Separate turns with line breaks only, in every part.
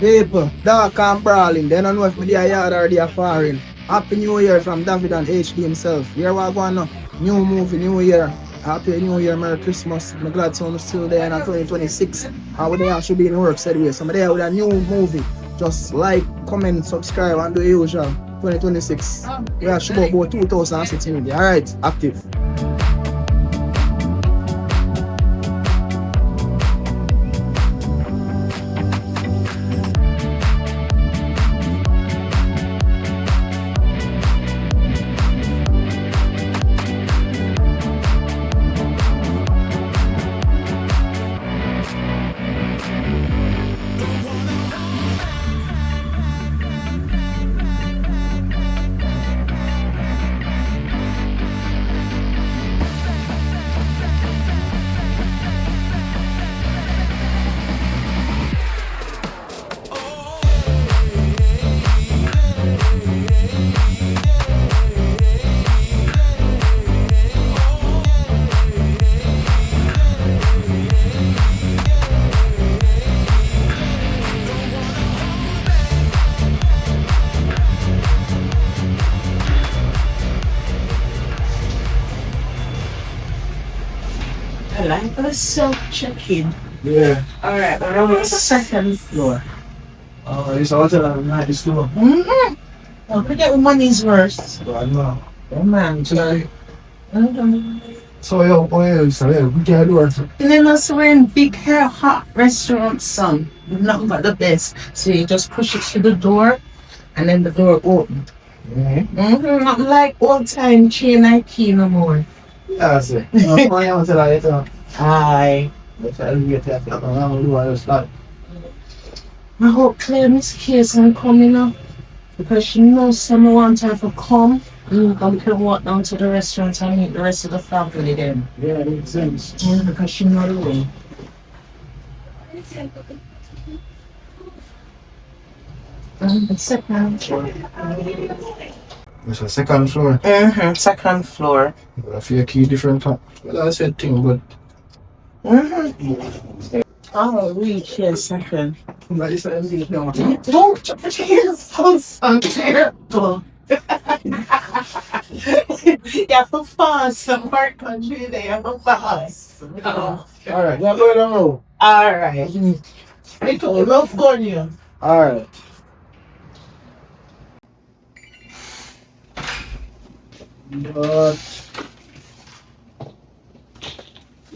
People, dark and brawling. They don't know if they are yard or they are foreign. Happy New Year from David and HD himself. Here we go now. New movie, New Year. Happy New Year, Merry Christmas. I'm glad someone's still there in 2026. And they should be in work anyway. So I'm there with a new movie. Just like, comment, subscribe, and do the usual. 2026. We are sure about 2016. Alright, active.
Like a self-check-in.
Yeah.
Alright, we're on the second floor.
Oh, it's all the nice floor.
Don't forget with money's worth.
I know.
Oh man,
So, we can do it.
and then also we're in big hair hot restaurant son. Nothing but the best. So you just push it to the door and then the door open. Not like old time chain IQ no more.
Yeah, I see.
Aye. I hope Claire Miss Case and coming up because she knows someone wants her to come and we can walk down to the restaurant and meet the rest of the family then.
Yeah, it makes sense.
Yeah, because she know the way. The second floor.
It's a second floor.
Second floor.
A few key different well, that's a thing, but
I'll reach here second.
but it's a thing now.
Don't touch your phone, so terrible. You have to pause some work country there. You have to pause.
Alright, we're going on.
Alright. I told love for you.
Alright. But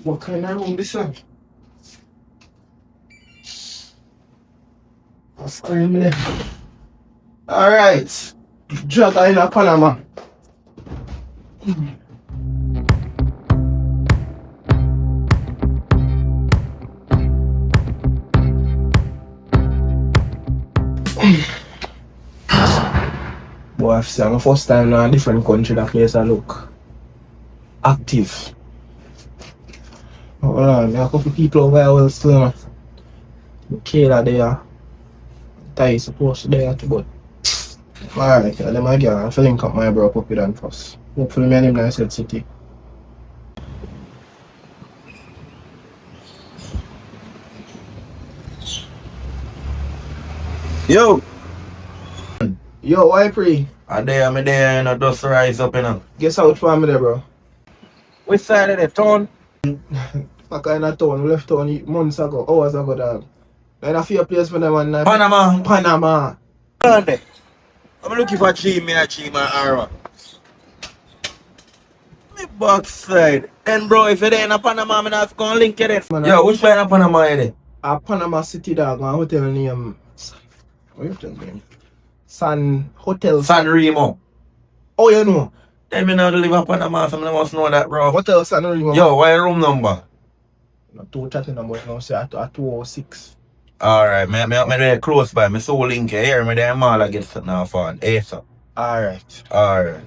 what kind of room this is? What's going there? Alright. Jagga in Panama. Boy, I've seen my first time in a different country, that place I look active. Hold on, there are a couple people over here well still, man. Kayla there. Ty supposed to there too, but alright, yeah, them again, I'm feeling up my bro puppy than first. Hopefully me and him nice at city.
Yo!
Yo, why pre?
I'm there, and I just rise up, you know.
Guess out for me there, bro.
Which side of the town?
Back in a town, we left town months ago, hours ago, dog. And I feel a place for them one night.
Panama.
Panama.
I'm looking for Chima Ara. Me backside. And bro, if you're there in a Panama, I'm not going to link it in. Yo, which side of Panama are you there?
A Panama City, dog, a hotel name. What hotel name? San Hotel.
San Remo.
Oh, you know?
Tell me now to live in Panama, so I must know that, bro.
Hotel San Remo.
Yo, what your room number?
Not too chatting about now, say at 206.
Alright, me there close by. Me so link here. Me there mall I get something off on. Hey, sir.
Alright.
Alright.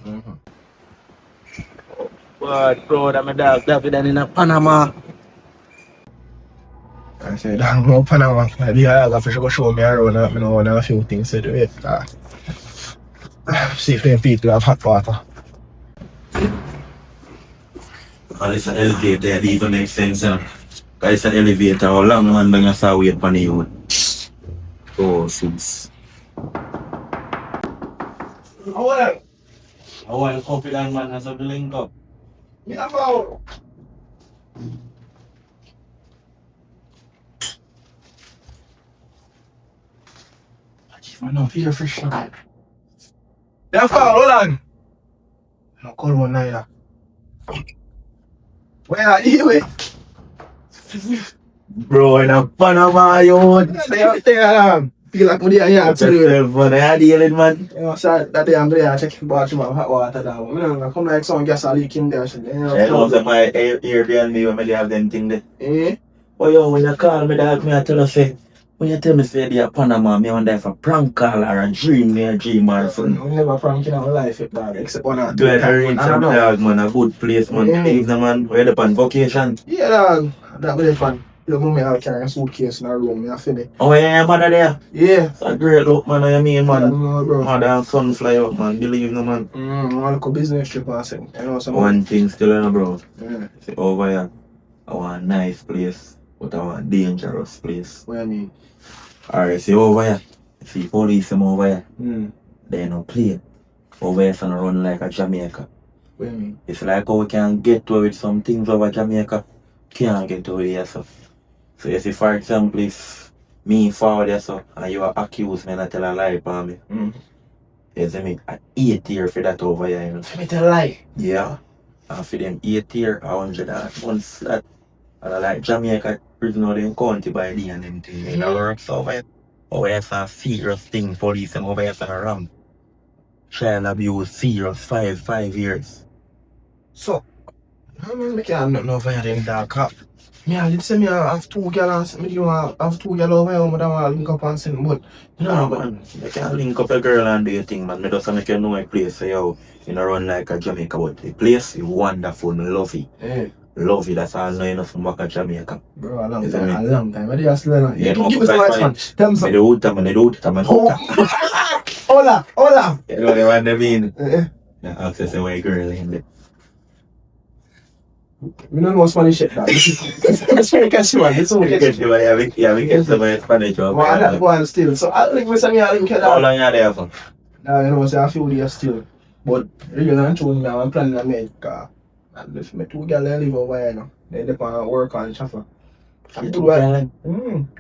But bro, that my dog David in a Panama.
I said, I'm going to Panama. The other fish go show me around. I know a few things to do with. See if them people have hot water.
Well, it's an elevator, it even makes sense. It's an elevator, how long man bring us a wait for the youth? Oh, since.
Alright.
I want to copy that man as a link up.
Me have out. I'm not here for sure. That's all, hold on. No call one neither. Where are you?
Bro, in a Panama, you want
Feel like when they are today.
yourself, man. I dealing, man.
You know, sorry, that day I'm there checking the bathroom of hot water down. You know, come like some gas leak in there. You know,
I know that my Airbnb when they have them thing there.
eh?
Oh, yo, when you call me, dog, me I tell you, say, when you tell me, say, they are Panama, me want to have a prank call or a dream, me a dream or something.
We never prank in our life, dog, except one or two
Do it
times.
arrange some dog, man, a good place, man.
Yeah.
Leave the man, we're up on vacation.
Yeah, dog. That was fun. The moment I carry a suitcase in a room, I feel it.
Oh, yeah, mother there.
Yeah.
It's a great look, man, I mean, man.
No, bro.
Mother and son fly up, man. Believe me, man.
I want to go business trip or something. You know, some
One thing still, you know, bro.
Yeah.
See, over here, I want a nice place, but I want a dangerous place.
What I mean?
Alright, see over here. See police them over here.
Mm.
They no play. Over here, son run like a Jamaica.
What I mean?
It's like how we can get to with some things over Jamaica. Can't get to here, so. So you see, for example, if me forward here, so, and you are accused me and I tell a lie for me. You see me, I 8 years for that over here, you know.
For me to lie.
Yeah. And for them 8 years, 101 slot. And I like Jamaica prison or them county by the and them thing. You know, works over here. Over here, it's a serious thing. Police them over here, it's a ram. Child abuse, serious, 5 years.
So, I mean, I can't nothing over here in dark cop. Me, I did say me I have two girls, me do have two girls over here, but I want to link up and send, but you know,
No, man, you can't link up a girl and do your thing, man. Me just make you know a place, so yo, you know, run like a Jamaica, but the place is wonderful, me love it.
yeah.
Love it, that's all I know enough from back at Jamaica.
Bro, a long
Is it
time,
me?
a long time. I did ask Lena.
Yeah, no,
give me some
that's
rights,
fine.
man. Tell me
Me
something.
do it, man, man.
Oh. Hola, hola.
You know what I mean?
Eh,
Yeah, access a white girl in there.
we don't know Spanish shit, dog. It's very catchy, man. It's so
We
catchy.
get some Spanish job.
Well, I got one still. So I think we say me I link it
How
out.
long you there for?
Now, you know, say a few days still. But really, I'm true, I'm planning to make and if my two girls live over here, you know, they depend on work and chauffeur.
You two girl?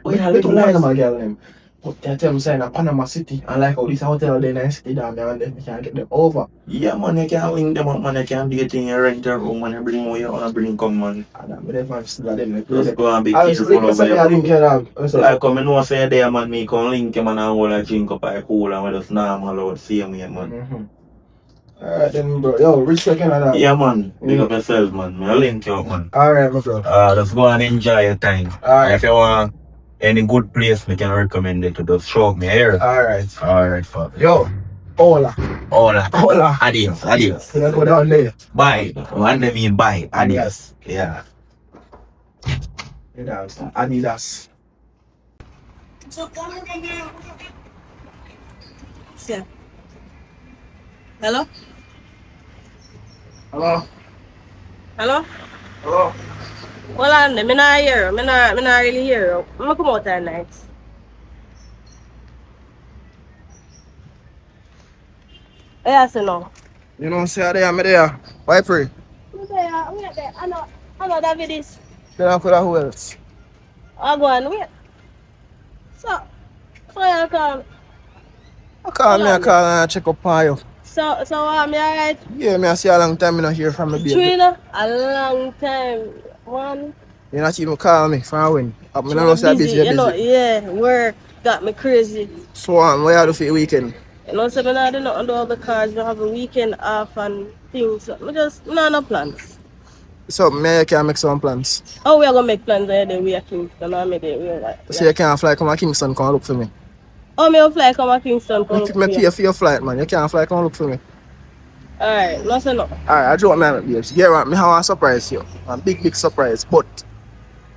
We have little Panama girl name. But they tell me saying in Panama City, and like how this hotel there in the city down there, and they can't get them over.
Yeah, man, you can link them up, man. You can do your thing, you rent a room, man. You bring more, you want to bring come, man.
And I'm there for still them.
Just go and be
I was
careful
thinking
over
something I
here.
didn't care of.
Like, come, I know say there, man, me can link him and I hold a drink up a pool and we just normal out, see him here, man.
Alright then, bro. Yo, respect Canada.
Yeah, man. Big up yourself, man. I'll link you up, man.
Alright, my bro.
Just go and enjoy your time.
Alright.
If you want any good place, me can recommend it to just show me here.
Alright.
Alright, fuck.
Yo, hola.
Hola.
Hola.
Adios. Adios.
Can I go down there?
Bye. What do you mean bye? Adios. Yeah.
Adidas.
Yeah. Hello?
Hello?
Hello?
Hello?
Hold on, I'm not here. I'm not really here. I'm gonna come out at night. Yes, no.
You know, say I'm there. Why pray?
I'm there. I know David is.
Then I could have who else?
I'll go and wait. So you come.
I call me, I call and I check up on you.
So me alright?
Yeah, me I see a long time I not hear from me baby.
Trina, a long time. One.
You not even call me from when? I don't know say busy,
You know, yeah, work got me crazy.
So what you do for the weekend?
You know, so I don't do nothing do because we have a weekend off and things. So no plans.
So me can make some plans.
Oh, we are gonna make plans the way Kingston. I made it. We're like,
So you can't fly come to Kingston, come look for me.
oh, me will fly come to Kingston. Come
Me pay for your flight, man. You can't fly, come look for me.
Alright, no, so no.
Alright, I drop me on babes. Yeah, right, me have a surprise you. A big surprise, but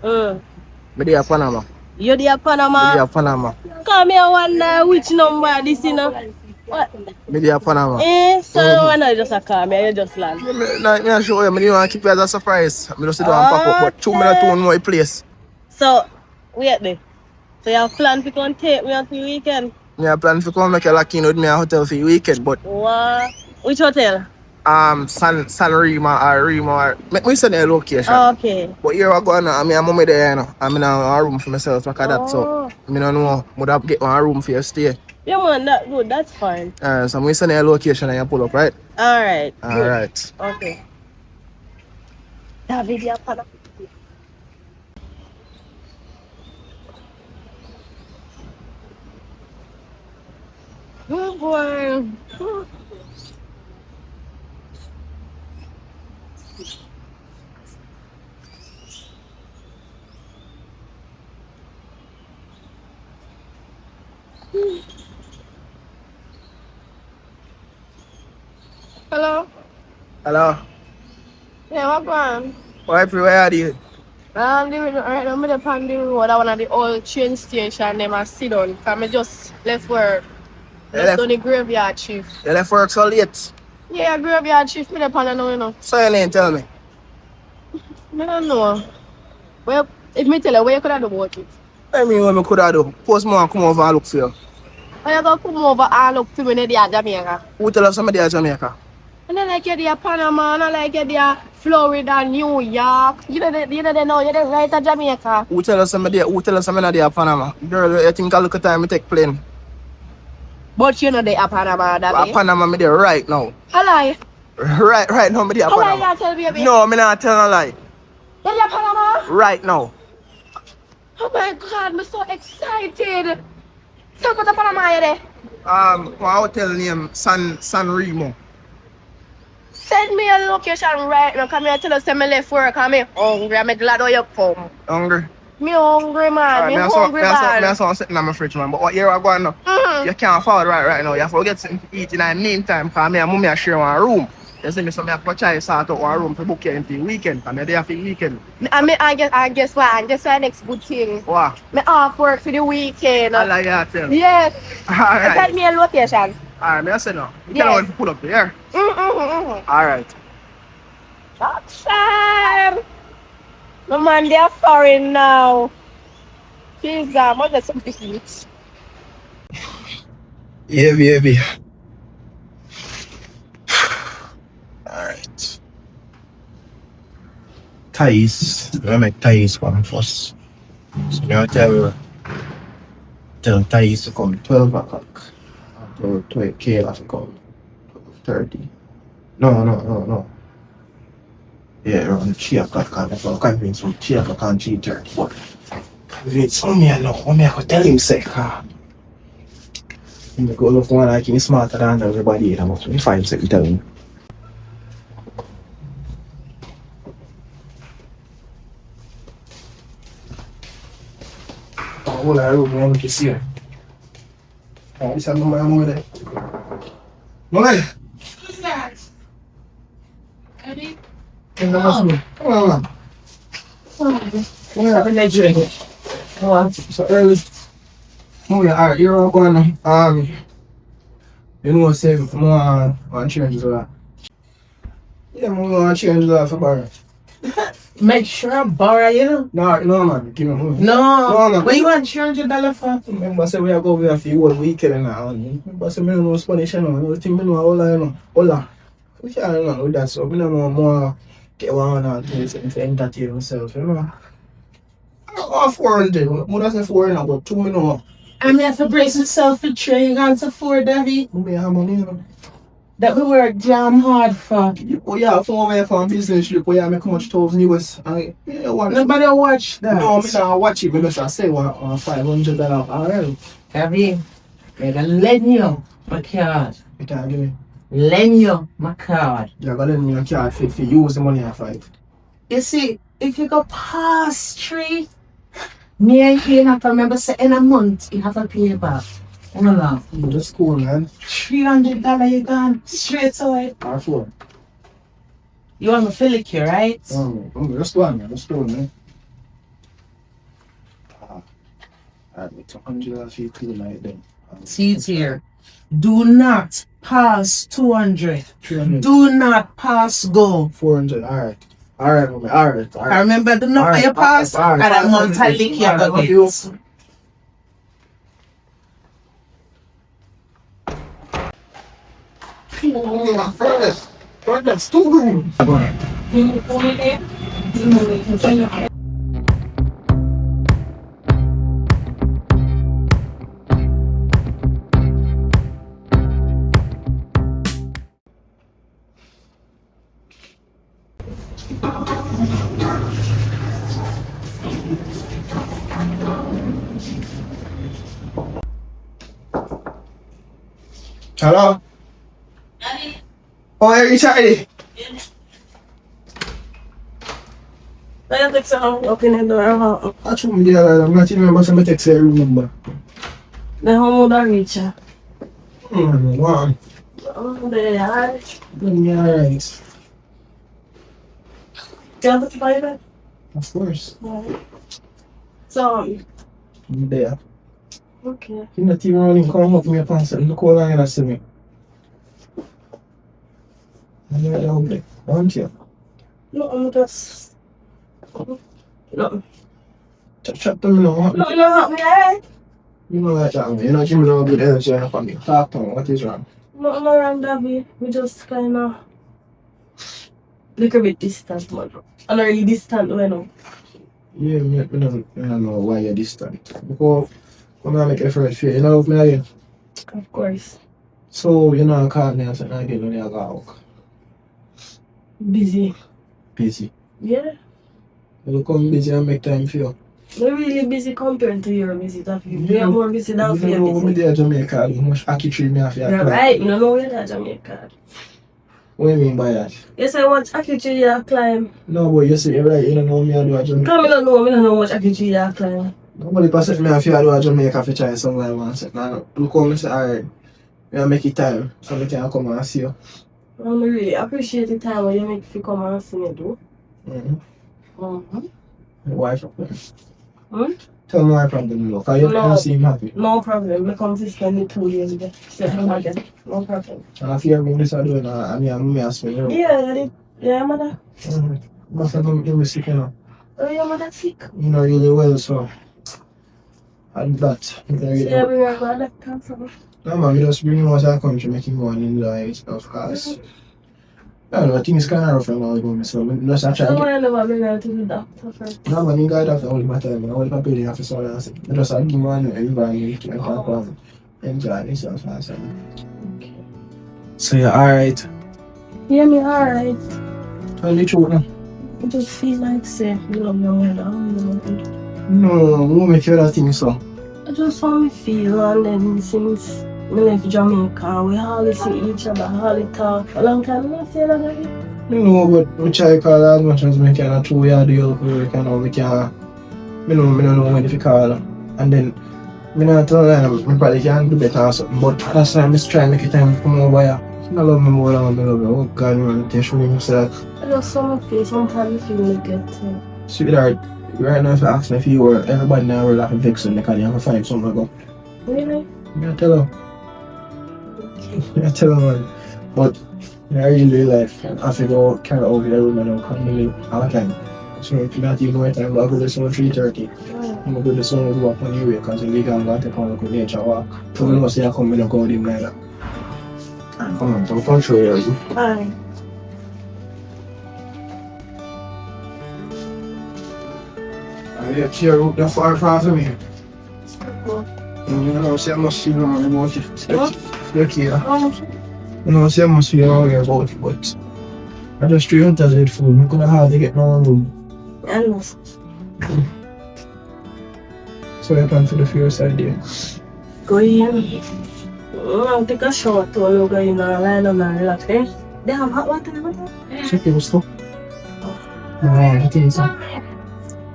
me there Panama.
You there Panama?
Me there Panama.
Come here, wonder which number this, you know. What?
Me there Panama.
So why not just a call me, you just land.
Yeah, me I show you, me didn't want to keep it as a surprise. Me just sit down and pack up, but 2 minutes to one more place.
So, wait there.
So you have planned to come take me out for the weekend?
I plan to come make a lock in with me a hotel for the weekend, but
What? Which hotel?
San Rima or Rima or make me send a location.
Oh, okay.
But here I go now, I mean I'm mommy there, you know. I'm in a room for myself like that. So I don't know, would have get one room for your stay.
Yeah man, that good, that's fine.
So I'm send a location and you pull up, right?
Alright.
Alright.
Okay. Davi, dia Panama. Good boy. Hello?
Hello?
Yeah, what going?
Why where are you?
I'm living right now. I'm on the road. I want at the old train station. Them I sit down. Cause I just left work. Just done the graveyard shift.
You left work so late?
Yeah, graveyard shift. Me up on now, you know.
So you didn't tell me?
I don't know. Well, if me tell you, what you could have done about it?
I mean what I could have done. Postman come over and look for you.
I you go come over and look for me in Jamaica.
Who tell us somebody at Jamaica?
And I like you there Panama, and I like you there Florida, New York. You know they know you're right at Jamaica.
Who tell us somebody there at Panama? Girl, you think I look at time I take plane?
But you know they are Panama, Davi.
Panama me there right now.
I lie.
Right now me there
I lie,
Panama.
you tell me, baby.
No, me not tell a lie.
You're there Panama?
Right now.
Oh my God, I'm so excited. So go to Panama, you there?
My hotel name San Remo.
Send me a location right now. Come here tell us me left work. I'm hungry. I'm glad you come.
Hungry?
Me hungry, man. Me hungry, man.
I saw sitting on my fridge, man. But what year I go now? You can't afford right now. You have to get something to eat in the meantime. Because me and mommy are sharing one room. You see me, so I have to try to sort out one room to book you in the weekend. And they have the weekend.
I guess what? I guess what next good thing.
What?
Me off work for the weekend.
I like that tell.
Yes.
Alright.
Send me a location.
Alright, I say no. You
Yes.
can't want to pull up there. Alright.
Rockstar. My man, they are foreign now. Jesus, what does something eat?
Yeah, baby. Alright. Thais. We'll make Thais one first. So now tell Thais to come 12 o'clock. Or 12 Kayla to come 12:30. No. Yeah, around 3 o'clock. I'm convinced from 3 o'clock and 3:30. But convince me, I know. I could tell him, say, I'm go look one like he's smarter than everybody. I'm going to find something to tell him. Oh, I don't to see her. Oh, this is my mother. Mother!
Who's that? Eddie?
Come on.
I've been Nigerian.
So early. Oh yeah, alright, you're all going you know say more one change that. Yeah, more one change that for bar.
Make sure I borrow you.
No man, give me money.
No,
man.
what you want $300 for?
Remember say we are going there for the whole weekend and now. Remember say me know Spanish and all. Everything me know all I know. Hola. We can't know with that so me know more get one or two things to entertain myself, you know. I want 400. More than say 400 but 2 me know.
I mean, have to brace myself for trying on to 4, Davi.
Me have money, you know.
That we work damn hard for.
Oh yeah, from over here for a business trip, where I make how much $1,000 watch.
Nobody watch that.
No, me not watch it, because I say $500 already.
Davi, I'm gonna lend you my card.
You can't give me.
Lend you my card.
You're gonna lend me a card for use the money I fight.
You see, if you go past 3, me and you have to remember say in a month you have to pay back. Hold
That's cool, man.
$300 you gone straight away.
R4.
You want me to feel it here, right?
Let's go on, man. Let's go, man. Alright, it's $100 fee like then.
See it here. Do not pass 200.
300.
Do not pass go.
400. Alright, mommy. Alright.
I remember the number you pass and I'm going to lick your bucket.
First. That's 2 rooms. Hello? Oh, are you Charlie?
I think so. Open the door.
I told me I'm not even remember some text I remember.
The home would reach her.
Wow.
Oh, they are.
Alright.
Do you have the Bible?
Of course.
Yeah. So,
I'm there.
okay.
You're not even running, come up with me upon something. Look how long you're see me. I'm not down there. Aren't you?
No, I'm just. No,
Chat to me now.
no, help me, eh?
You know like that, man. You're not giving me no good energy for me. Talk to me. What is wrong?
No, wrong, Davi. We just kind of look a bit distant, man. I'm not really distant, you know.
Yeah, I don't know why you're distant. Because I'm going to make effort for you. You know what I mean?
Of course.
So, you know, I called me and said, I didn't know you got out.
Busy.
Busy.
Yeah.
You come busy and make time for you.
We're really busy compared to your busy, Davi. We are more busy than for
You
your
know, when
busy.
I'm Jamaica, how much Aki me off your
You're
clock.
right. You don't know where that Jamaica.
What do you mean by that?
Yes, I watch Akichi you climb.
No, but you say you're right. You don't know me, I do a Jamaica.
Come, I don't know much Akichi you climb.
Nobody passed me if you do a Jamaica for try somewhere once. Now, look how I say, alright, I make it time so I can come and see you.
I really appreciate the time when you make me come and see me, do.
Why problem?
Hmm?
Tell me why problem, look. Because you don't seem happy.
No problem. I come to spend the 2 years there. So, no problem.
And if you're this I do it, I mean, I'm asking you.
Yeah, mother.
Must have been sick, you know.
Oh, your mother sick.
You know really well, so. And that. You know,
So,
really
you
well.
bring her back that come from.
No, man, we just bring him out of the country, make him go and enjoy his stuff, because. I don't know, things kind of rough and all going, so I just try
So,
to get.
why never bring her to the doctor first?
No, man, you got that all my time, I was building after so long. I just give him an environment to come enjoy himself.
Okay.
So, you're alright.
Yeah, me alright.
Tell the truth now.
I just feel like, say, you love your mother.
No, won't make you that thing, so.
I just want me feel, and then since we left Jamaica, we hardly see each other, hardly talk. A long time, I don't feel like it.
You know, but we try to call as much as we can, and through we are the help we can, we can. I don't know when if you call. And then, I don't tell them, I probably can do better or something, but that's why I'm just trying to make it time to come over here. I love me more than I love you. Oh God, man, I show me say that.
I just saw my face, sometimes I feel like it.
Sweetheart, right now if you ask me if you were, everybody in the world have a vixen because you have to find something to go.
Really?
Yeah, tell her.
Okay.
Yeah, tell her, man. But, in real life, I have to go carry over the room and I'll come in all the time. So if you not even know it, I'll go to the sun at 3:30. I'm going to go to the sun and walk on the way because I'm going to take on a nature walk. So we know say I come in and go with him like that. Come on, so I'll show you.
Bye.
I have cheer up the far from me.
Cool.
You know, say I must see no about it.
What?
Look here.
Oh,
You know, say I must see all here about it, but I just 300 food. I'm gonna have to get no room.
I know.
So I plan for the first idea.
Go in. I'll take a shower to I'll go in and lie down and relax, eh? They have hot water in the
So people stop. No, I think so.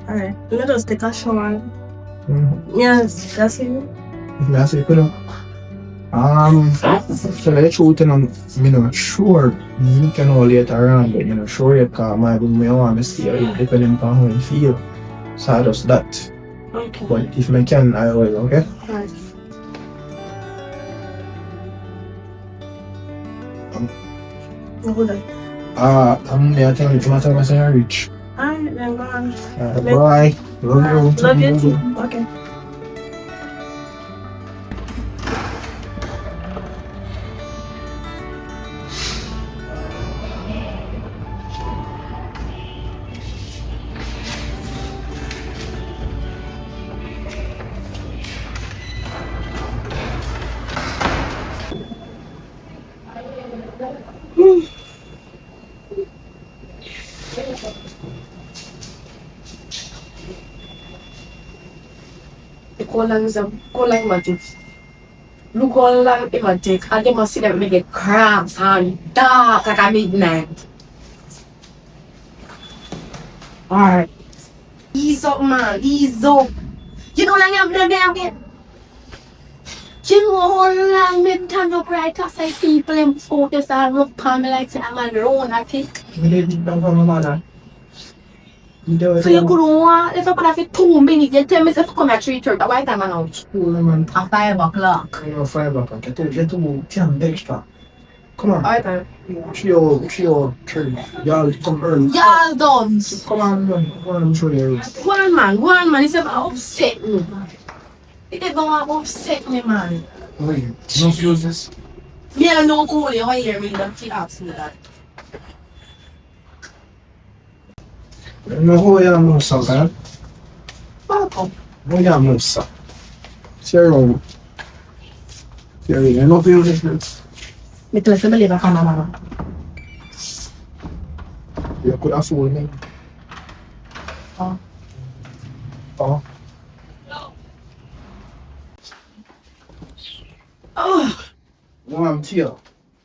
Alright, let me just take a shower.
Mm-hmm.
Yes, that's it.
That's it, you know. So the truth, I'm not sure. You can all later on, but I'm not sure yet because I want to stay here depending on how you feel. So I just that.
Okay.
But if I can, I will, okay?
Alright. Hold on.
I'm going to tell you what time I reach.
Alright, then go on.
Bye. Love you.
Love you too. Okay. how long is them? How long it take? Look how long it might take. And they must see them make it cramps and dark like at midnight. Alright. Ease up, man. Ease up. You know how long I'm down here? You know how long me turn up right outside people and focus and look upon me like say I'm alone, I think.
Me did down from my mother.
So you could want, if I could have 2 minutes, you tell me if I come at 3:30, why time I now?
Cool, man.
At 5 o'clock.
I know 5 o'clock. Get to 10 extra. Come on.
Alright then.
3 or 3. Y'all come early.
Y'all done.
Come on, man. Come on, show you.
One man, it's about upset me. It's about upset me, man.
Wait, no fuses.
Me I know cool, you hear me, don't keep asking me that.
No, who ya moça, cara?
Welcome.
Who ya moça? Sério. Sério, no fuses.
Me tell you, I live in Panama.
You could have fooled me.
Oh.
Oh.
Oh.
Mom, tia.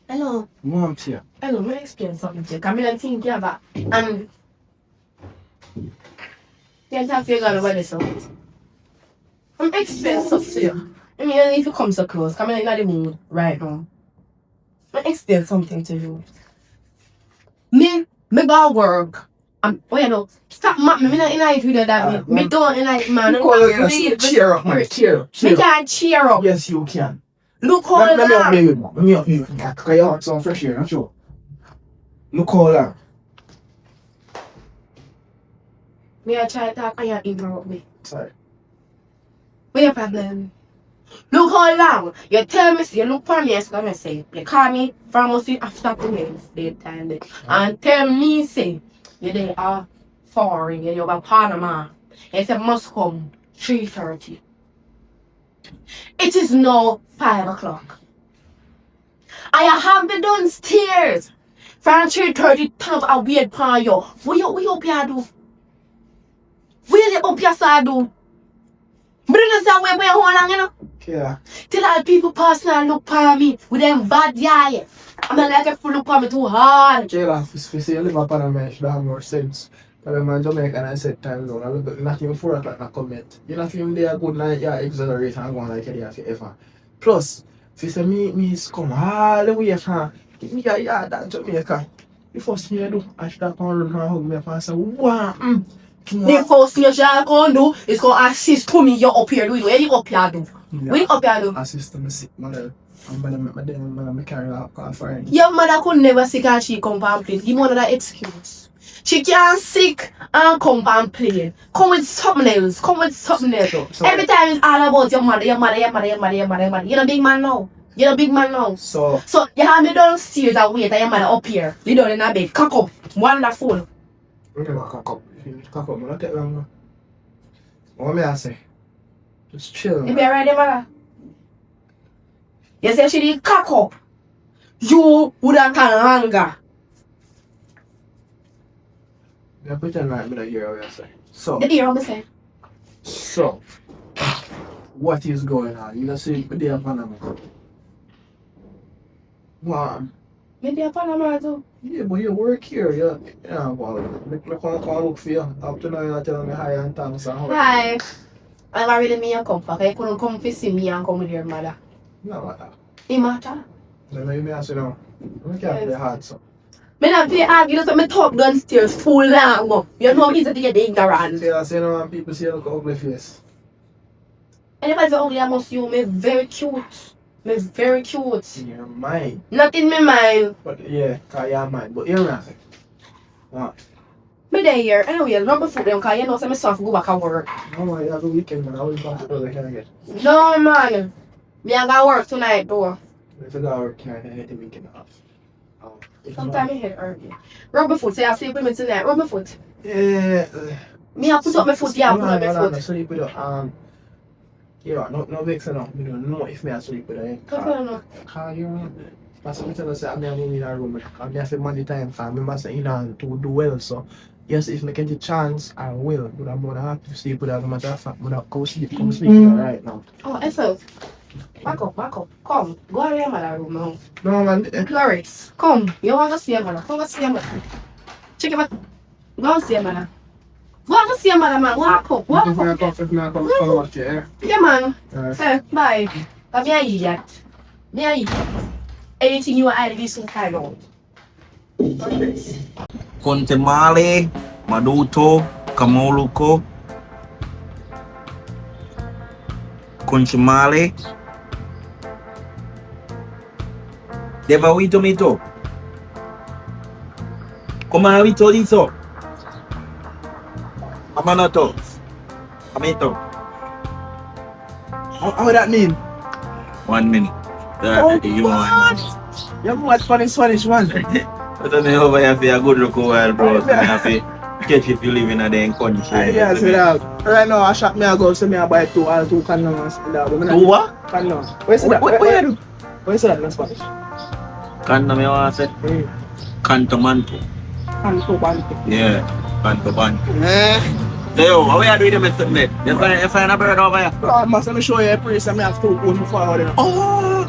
Hello.
Mom, tia.
Hello, let me explain something to you. Come and think about and can't have figure out what this is. I'm explaining stuff to you. I mean, if you come so close, come in the mood right now. Let me explain something to you. Me got work. Oh, you know, stop me. Me not in a video that me don't in a man.
Cheer up, man. Cheer up.
Me can't cheer up.
Yes, you can.
Look how
Let me
long.
up you. Because you want some fresh air, not you? Look how long.
Me I try to talk and you interrupt me.
Sorry.
What's your problem? Look how long. You tell me, you look for me, it's gonna say, you call me pharmacy after 2 minutes, daytime, day. And tell me, say, you they are foreign, you go Panama. You say, must come 3:30. It is now 5 o'clock. I have been downstairs from 3:30 turn up and wait for you. What you up here do? What you up here say do? Bring us away where you hold on, you know?
Yeah.
Till all people pass and look for me with them bad eye. I'm not like if you look for me too hard.
Kayla, if you say you live in Panama, it should have more sense. But I'm in Jamaica and I said time zone. I look at not even 4 o'clock not come yet. You're not even there good night, yeah, exaggerate and go on like you forever. Plus, if you say me come all the way from me a yard at Jamaica. The first thing you do, I should have come run and hug me and say, wow,
The first thing you shall go do is go assist to me. You're up here doing what you up here do. What you up here do?
Assist me sick, mother. I'm gonna make my damn mother carry out confronting.
Your mother could never sick and she come and play. Give me another excuse. She can't sick and come and play. Come with something else.
So,
Every time it's all about your mother. You're a big man now.
So
You have me downstairs and wait and your mother up here. You down in a bed. Cock up. Wonderful.
we're gonna cock up. If you cock up, I'm not take long. What may I say? Just chill.
You be alright, mother? You say she did cock up. You would have had anger.
Yeah, pretend like me don't hear what you say. So,
Did you hear what I say?
what is going on? You know, see, me there in Panama. Wow.
You there Panama too?
Yeah, but you work here, yeah, well, look look for you. Up to now, you're telling me hi and thanks and how.
Hi. I'm already me and come back. I couldn't come to see me and come with your mother.
No matter.
It matter?
Then you may say no. I can't play hard, so.
Me not play hard. You know what me talk downstairs full long. Mo. You know easy to get ignorant.
See, I say no, and people say look ugly face.
Anybody say ugly, I must you. Me very cute. Me very cute.
In your mind.
Not in my mind.
But yeah, cause you're mine. But you're not. What?
Me there here. Anyway, rubber foot them because you know some stuff go back and work.
No, I have a weekend, man. I always want to go there, can I get?
No man. Me I got work tonight though.
If I got work, can I get the weekend off?
Sometimes my head hurt. Rubber foot. Say I sleep with me tonight. Rubber foot.
Yeah.
Me I put up my foot. Yeah, I put up my
No,
foot.
sleep with her. Yeah, no vex enough. We don't know if me I sleep with her.
Come on, no.
Call you on. Pastor me tell us that I'm going in a room. I'm have to money time because I remember saying to do well. So yes, if I get the chance, I will. But I'm more than happy to sleep with that. Matter of fact, I'm gonna go sleep right now.
Oh, Ethel. Back up. Come. Go in your mother room now.
No man.
Clarice, come. You want to see your mother? Come and see your mother. Check your mother. Go and see your mother. Go and see your mother, man. Walk up.
If I come watch you, yeah.
Yeah, man.
Alright.
Say, bye. But me an idiot. Me an idiot. Anything you want to do some time out.
Contemale, Maduto, Kamoluko, Conchimale. Deva wito mito. Come on, wito dito. Amanoto. Amito.
How would that mean?
1 minute. You want?
You watch funny Spanish man.
I don't know if I have a good look while, bro. So I have to catch if you live in a damn country.
Yeah, say that. Right now, I shop me a go, so me I buy two cannons.
Two what?
Cannons. Where's that? Where's that in Spanish?
Canto me want to say? Canto manto.
Canto banto.
Yeah, canto banto. Yo, how are you doing with it? You find a bird over here?
Oh, must let me show you a place and me have to go forward.
Oh!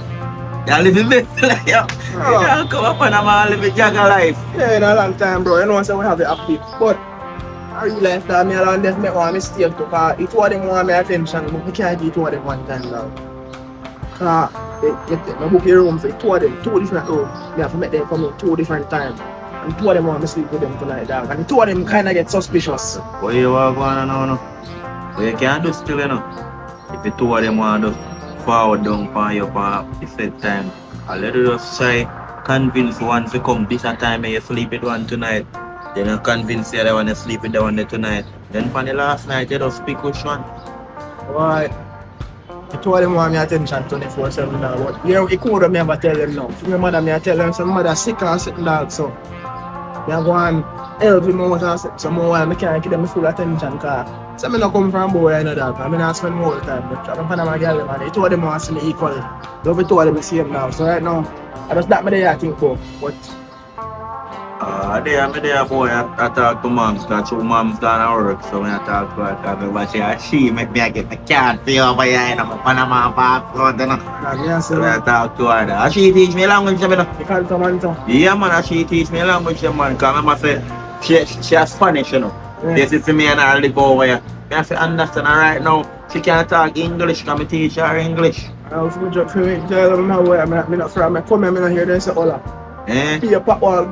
You live in this like you can't come up and I'm live a jagger life.
Yeah, in a long time, bro. You know, so we have it active. But I realize that me alone just make one mistake to cause it was them want my attention, but we can't give it to them one time now. Cause I book a room for two of them, two different rooms. Me have to make them come in 2 different times. And 2 of them want me sleep with them tonight, dog. And the 2 of them kinda get suspicious.
What you want going on now? But you can't do still, you know. If the 2 of them want to forward down for you for the set time, I'll let you just try convince one to come this a time and you sleep with one tonight. Then you convince the other one to sleep with the one tonight. Then for the last night you just pick which one.
Why? The 2 of them want me attention 24/7 now. But you could never tell them now. My mother me I tell them some mother sick or sitting dog, so I go and help him out and some more while I can't give them full attention cause so I don't come from boy and dog. I mean I spend more time, but I'm Panama girl man. The 2 of them want to see me equal. Love the 2 of them the same now. So right now, I just that me there I think for. But
there boy, I talk to moms because 2 moms gone to work, so when I talk to her, but she make me get my card for over here in my Panama passport, you know. So I talk to her. And she teach me language, you know.
you can't come on to.
Yeah, man, and she teach me language, man, because I must say, she has Spanish, you know.
Yeah.
This is me and I live over here. I have to understand her right now. She can't talk English, because I teach her English.
I was going to tell them now where I'm not from. I come here, I hear them say hola.
Eh?
Be a pop wall.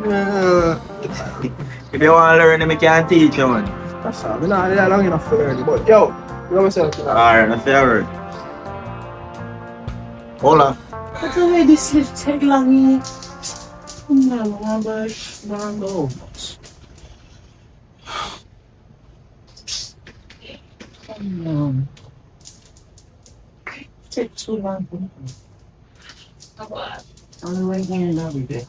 If you want to learn, I can't teach you, man.
That's all. I'm not there long enough to learn. But yo, you know myself.
Alright, that's the word. Hola.
But the way this lift take long. No. Take too long. On the way here now we day.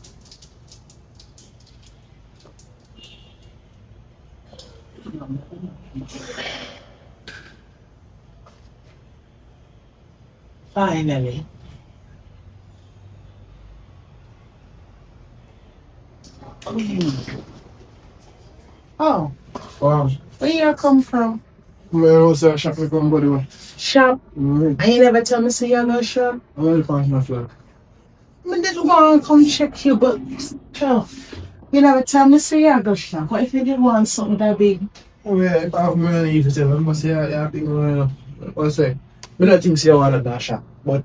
Finally. Oh,
Wow.
where you come from?
I'm also shop with somebody.
Shop.
Mm-hmm.
And you never tell me say you go shop?
I'm going to pass my flag.
I did go and come check you, but you never tell me say you go shop. What if you did want something that big?
Oh yeah, if I have money, you tell them, I say, yeah, I think I say, I don't think you want that shop, but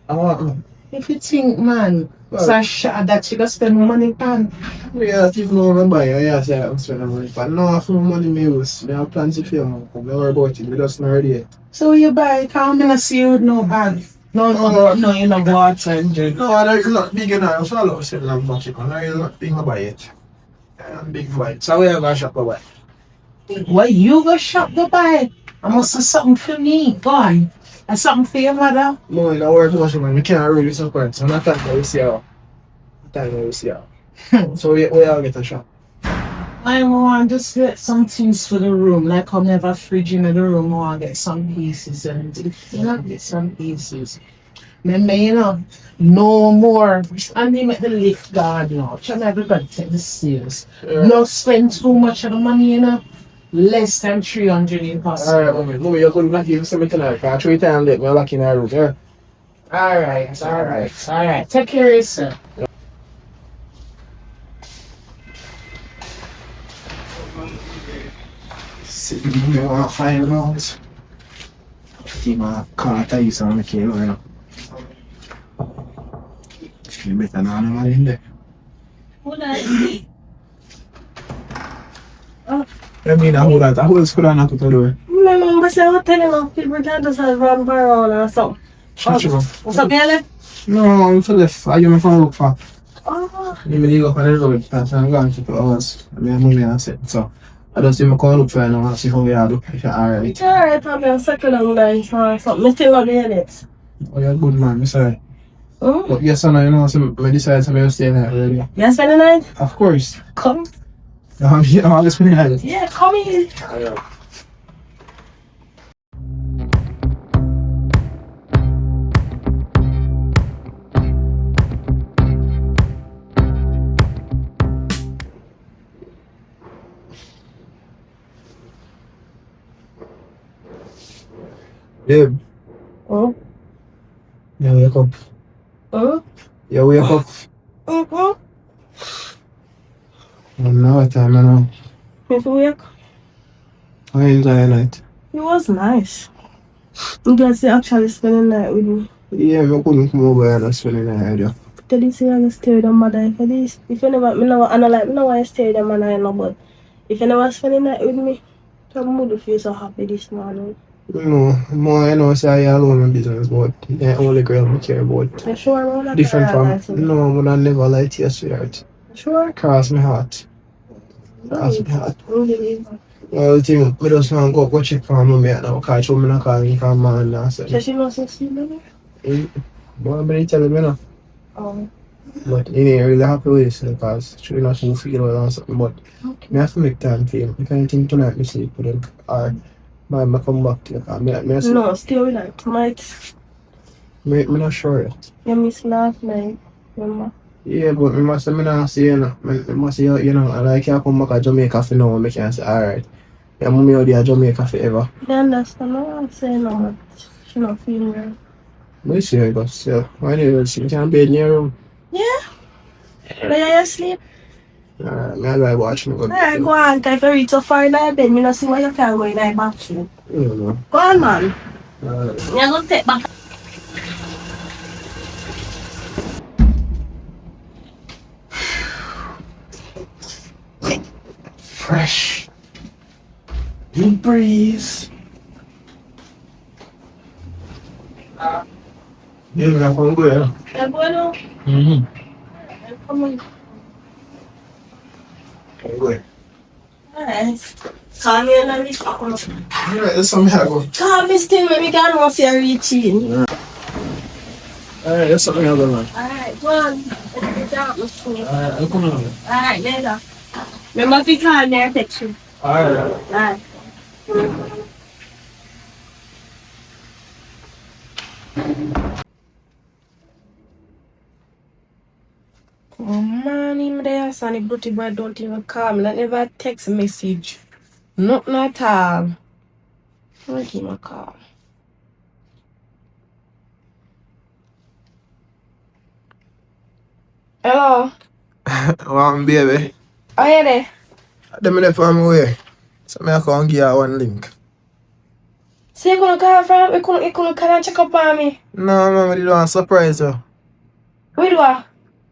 I want.
If you think, man, it's a shop that you go spend money on.
Yeah, if you know I'm buying, yeah, say I'm spending money, but no, I feel money me use. I have plans to film. Don't worry about it. We just not ready yet.
So you buy, come in and see you with no bag. No, you know water and drink.
No, I'm not big enough. I follow selling them much. I'm not big buy it. I'm big buy it. So we have a shop to buy.
What you go shop to buy? I must have something for me. Go on. And something for your mother?
No, in the work much, man. We can't really support. So not time we see how. So we all get a shop.
I want just get some things for the room. Like I'll never fridge in the room. I want to get some pieces and you know, get some pieces. Remember, you know, no more. And they make the lift guard, you know. Trying everybody take this serious. Not spend too much of the money, you know. Less than 300 in possible.
Alright, mommy, you couldn't give something tonight. Cause 3 times late, me lock in our room, yeah?
Alright. Take care of yourself.
Sitting here, I want to find out. Team, I can't tell you something, okay, you know. You better not know in there.
What I
I mean, I hold that. I hold school and I could do it.
My mom was telling me people can't just run around or something.
Shut you up.
What's up, Yale?
No, I'm to left. I give me phone look for.
Oh,
You may go on the road. That's why I'm going to 2 hours. I mean, I'm moving and set. So, I just do my call look for you now and see how we are do. If you're alright.
it's alright, probably a second on nice or something. I still not hear it.
Oh, you're a good man, I'm sorry.
Oh?
But yes, I know, you know, so I decided to stay there already.
You spend the night?
Of course.
Come.
I'm just spending the night.
Yeah, come in.
Babe,
Oh?
you wake up.
Oh?
You wake up.
Oh?
Now what time I know?
If you wake,
How you enjoy your night?
it was nice. You guys actually spend the night with me.
Yeah, I couldn't come over and spend the night with you.
Tell you say I'm gonna stay with your mother. If you never, me no want to stay with them and I know, but if you never spend the night with me, I'm gonna feel so happy this morning.
No, more I know say I alone in business, but the only girl I care about.
You sure about that?
Different
Like
from no, but I never lie to you, sweetheart.
Sure?
Cross my heart. Cross my heart.
Unbelievable.
Well, the thing, I just want to go check for mommy now, because she me not calling from man and
So
say.
she must see me?
But I'm telling me now.
Oh,
But he ain't really happy with this because she not too feel well or something. But
okay.
I have to make time for him. If anything tonight, me sleep with him. Or I come back to you.
No, stay with her tonight.
Me not sure yet.
You miss last night, remember?
Yeah, but me must me not say, you know. Me must say, you know, and I can't come back to Jamaica for now. I can say, alright. Yeah, mommy out there Jamaica forever.
You understand what I'm saying? No, but she not feeling well.
We see her, but still. Why do you see? You can't be in your room.
Yeah? Where you sleep?
Alright, me I watch me.
Alright, go on, if you reach so far in that bed, me not see why you can't go in that bathroom.
You know.
Go on, man.
Alright.
You go take back.
Fresh. Good breeze. Yeah, me I come go, yeah.
You go now? Come on.
Come go.
Alright. Call me and I'll reach back on.
Alright, that's something I go.
Call me still, maybe can know if you're reaching.
Alright, that's something I go, man.
Alright, go on. Let's get out, let's go.
Alright, I'll come on.
Alright, later. Remember to call me or text you.
Alright.
Alright. Oh man, him there, Sonny Brutty boy don't even call me. Like never text message. Nothing at all. I'll give him a call. Hello?
One baby.
Oh yeah there.
Them left on my way. So I can give you one link.
So you gonna call from? You gonna call and check up on me?
No, mama, they don't surprise you.
Where do I?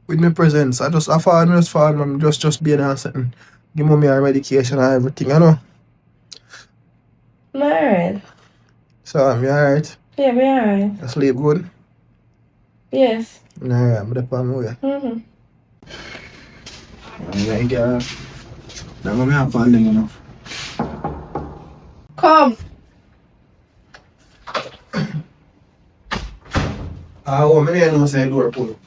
With my presence. I thought I'm just being there sitting. Give mommy her medication and everything, you know.
Alright.
So I'm alright.
Yeah, we alright.
You sleep good?
Yes.
Alright, I'm left on my way.
Mm-hmm.
Alright, girl. Now mommy have fun then, you know.
Come.
Oh, my name don't say door pull.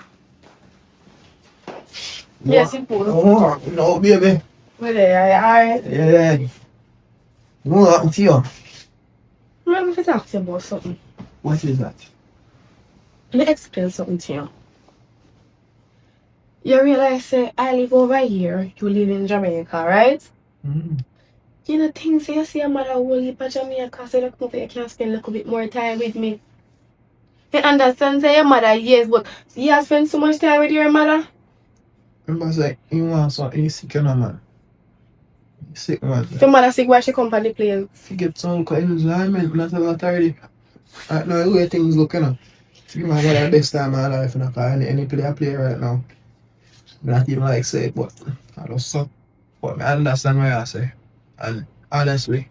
Yes, you pull.
Oh, no, baby.
Where there? Alright.
Yeah. No, that's you.
Remember to talk to you about something.
What is that?
Let me explain something to you. You realize say I live over here, you live in Jamaica, right?
Mm.
You know things say you see your mother will leave for Jamaica, so look you can spend a little bit more time with me. You understand say your mother, yes, but you have spent so much time with your mother.
Remember say you want something you sick, you know, man. You sick, man.
If your mother sick, why she come on the plane?
If you get some kind of enjoyment, not a lot already. Right now, the way things look, you know. To give my mother the best time of my life, you know, 'cause any play I play right now. Not even like say it, but I just suck. But I understand what I say. And honestly,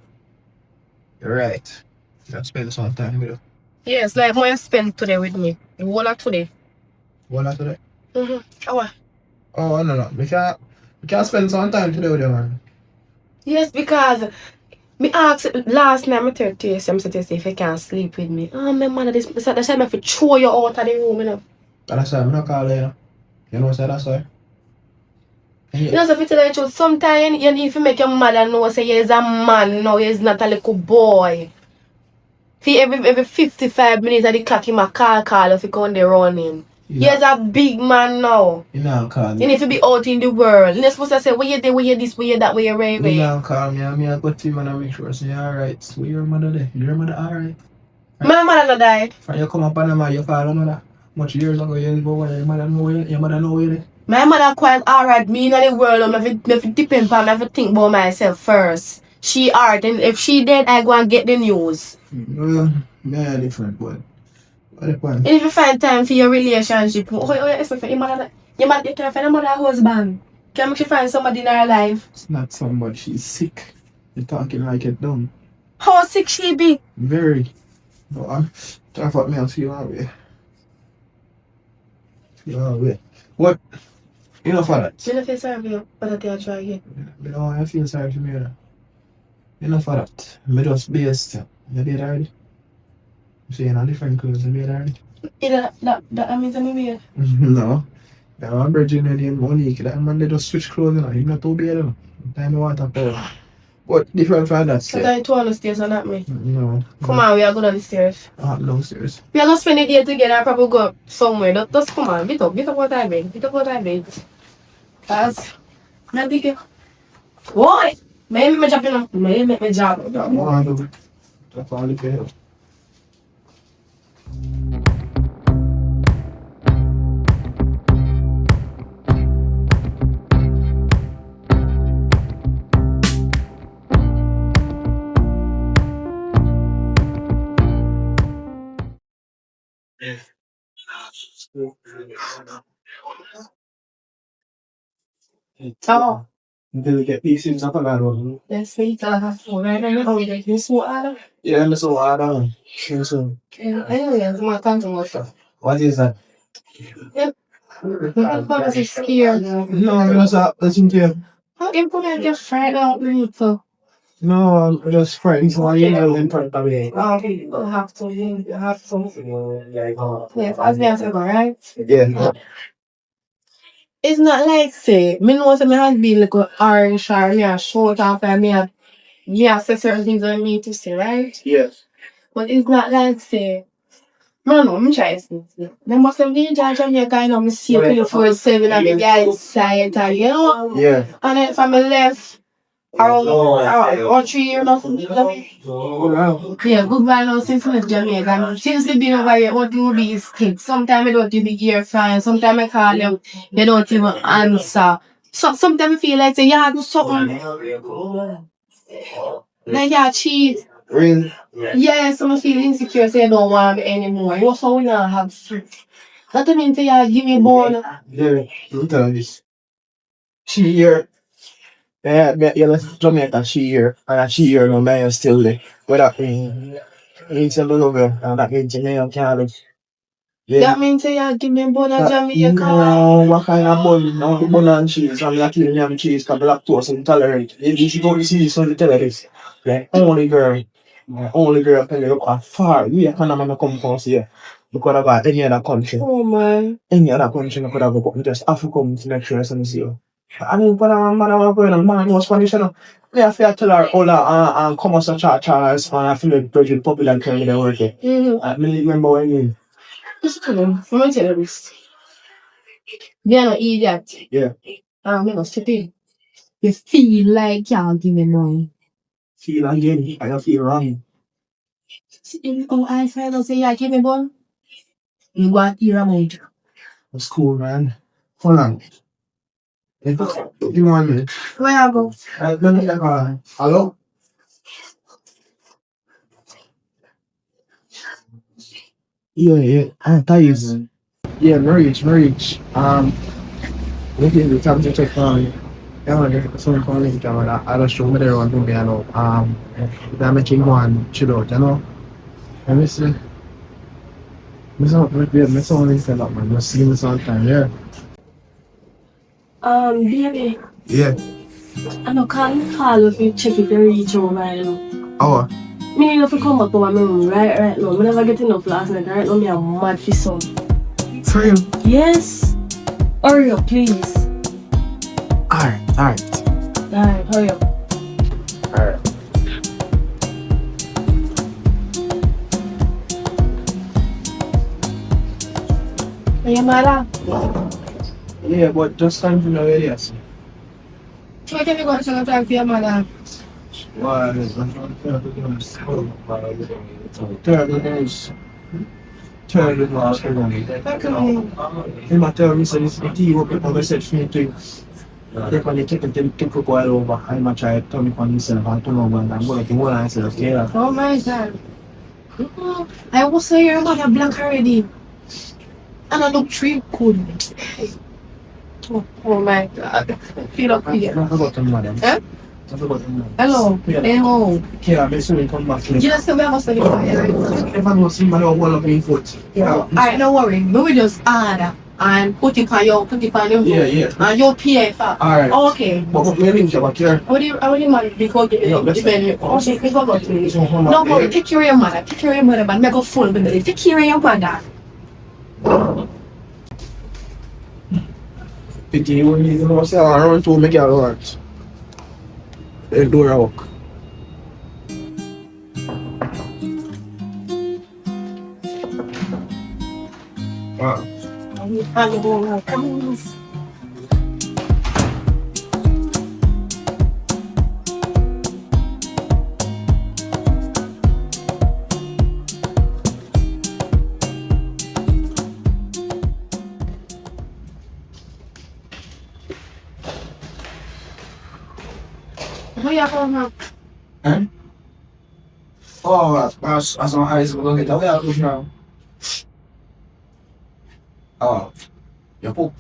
you're right. You have to spend some time with her.
Yes, like when you spend today with me. The whole of today.
What after that?
Oh,
Oh, no, no. We can't spend some time today with you, man.
yes, because me asked last night, I told you, if you can sleep with me. Oh, my mother, that's why I have to throw you out of the room, you know.
And that's why I'm not calling you. You know, so that's why.
You know, so if you tell the truth, sometimes you need to make your mother know, say, you're a man now, you're not a little boy. See, every 55 minutes, at the clock, him a call if you come there running. You're a big man now.
You know, call me.
You need to be out in the world. You're not supposed to say, where you there, where you this, where you that, where you right,
You know, call me. I go to him and I make sure say, alright. So your mother there? Your mother alright?
My mother not died.
When you come up Panama, you fall another. Much years ago, you go where your mother know where your mother know where you.
My mother quite alright. Me in the world, I have to depend on me. I have to think about myself first. She alright, and if she dead, I go and get the news.
Well, yeah, different, but what the point?
And if you find time for your relationship, you expect your mother, you can find a mother husband. Can she find somebody in her life?
It's not somebody. She's sick. You're talking like it dumb.
How sick she be?
Very. No, I'm talking about me. I feel that way. Feel that way. What? You know for that?
You don't feel sorry for you, but I tell you try again.
You know, I feel sorry for me. You know for that. I just be a step. You did already? I'm saying a different clothes. You did already?
That means I'm weird.
No. That one virgin and then Monique. That man, they just switch clothes. You know. He's not too bad. You know. Time I want to pay. But different from that.
So I two on the stairs and not me.
No.
Come on, we are going down the stairs.
I'm downstairs.
We are going to spend the day together and probably go somewhere. Just come on, get up what I mean. Get up what I mean. Because, I think it. What? Maybe my job, you know. Maybe my job.
That's all you can.
Oh.
Until we get pieces of that one.
Let's see, I have to write it. Oh, you this water?
Yeah, that's a lot of. So,
Aliens, my country was.
what is that?
Yep. I'm probably scared.
No, I'm just listen to you.
How can you get frightened out me so?
No, I'm just frightened. So I in front of me.
Oh, you have to. You have to. Yes, as me answer, right?
Yeah.
It's not like say, me know say me has been like a orange or me a short off and me a say certain things I need to say, right?
Yes.
But it's not like say, no, I'm trying to say. They must have been in Jamaica, you know, me see 24/7 and me guys side and you know.
Yeah.
And then from me left around 3 years nothing.
Oh, wow.
Yeah, goodbye now since we left Jamaica. Since we been over here, what do be is kids. Sometimes I don't even hear from you. Sometimes I call them, they don't even answer. So sometimes I feel like say, yeah, do something. Like yeah, cheat.
Really?
Yeah, so I feel insecure, say I don't want me anymore. You know, so we not have sex. That mean say yeah, give me bone.
Yeah. I'm telling you this. She here. Yeah, you left Jamaica, she here. And she here, no man, still there. But that means, it's a little bit, and that means Jamaica can't live. Yeah.
That means say yeah, give me bone and Jamaica.
No, what kind of bun? No, the bun and cheese. I'm not killing them cheese because I'm lactose intolerant. If you go to see this on the television, the only girl, can look far. We are Panama come from here. We could have got any other country.
Oh man.
Any other country, we could have got just Africa to make sure and see you. I mean, man was Spanish, you know. They have to tell her all that and come as a Charles and I feel like Virgin Popular and carry the work. I remember when you.
Listen, I'm going to tell you this. You're not idiot.
Yeah.
You're not stupid. You feel like you're giving money.
Feel again. I feel wrong.
I find out say you're giving money. You want your amount.
That's cool, man. Hold on. Give me 1 minute.
Where I go?
Let me get a call. Hello? Yeah. Thais. Yeah, Marich. Looking the time to check on. Yeah, man, there's someone calling me, camera. I just show me there on me, I know. They're making one chill out, you know. Let me see. Miss only stand up, man. Just see me sometime, yeah.
Baby,
Yeah.
I know can't call if you check if you reach home right now.
Oh,
Me need to come back to my room right now. I never get enough last night. Right now, me am mad for some.
for you.
Yes. Hurry up, please.
Alright.
Alright, hurry up.
Alright.
Are you mad?
Yeah, but just time to know where yes.
Why can't you go to talk to your mother?
Why? I'm trying to tell the news. Tell the news. He might tell me, so this is the what people message me to. They can take a while over. I might try to tell me on myself. I don't know when I'm going to do what I said. Okay.
Oh my god. I was say your mother blank already. And I look tree good. Oh my god. Feel up here.
I forgot the mother.
Huh?
I forgot the mother.
Hello. Hello.
Yeah, I'm assuming come back.
You just tell me I must study fire.
If I know somebody who will be in foot. Yeah.
Alright, no worry. We will just add and put it on your
Yeah.
and your PF.
Alright.
Okay.
But maybe you back here.
I would man because okay, we forgot to
So,
no worry, take care of your mother. Take care of your mother, man. Make a phone with me. Take care of your mother.
Pity you need to know say I run to make your work. The door work. Wow.
Where you from now?
Huh? Oh, as on eyes we're gonna get away out of now. Oh, your poop.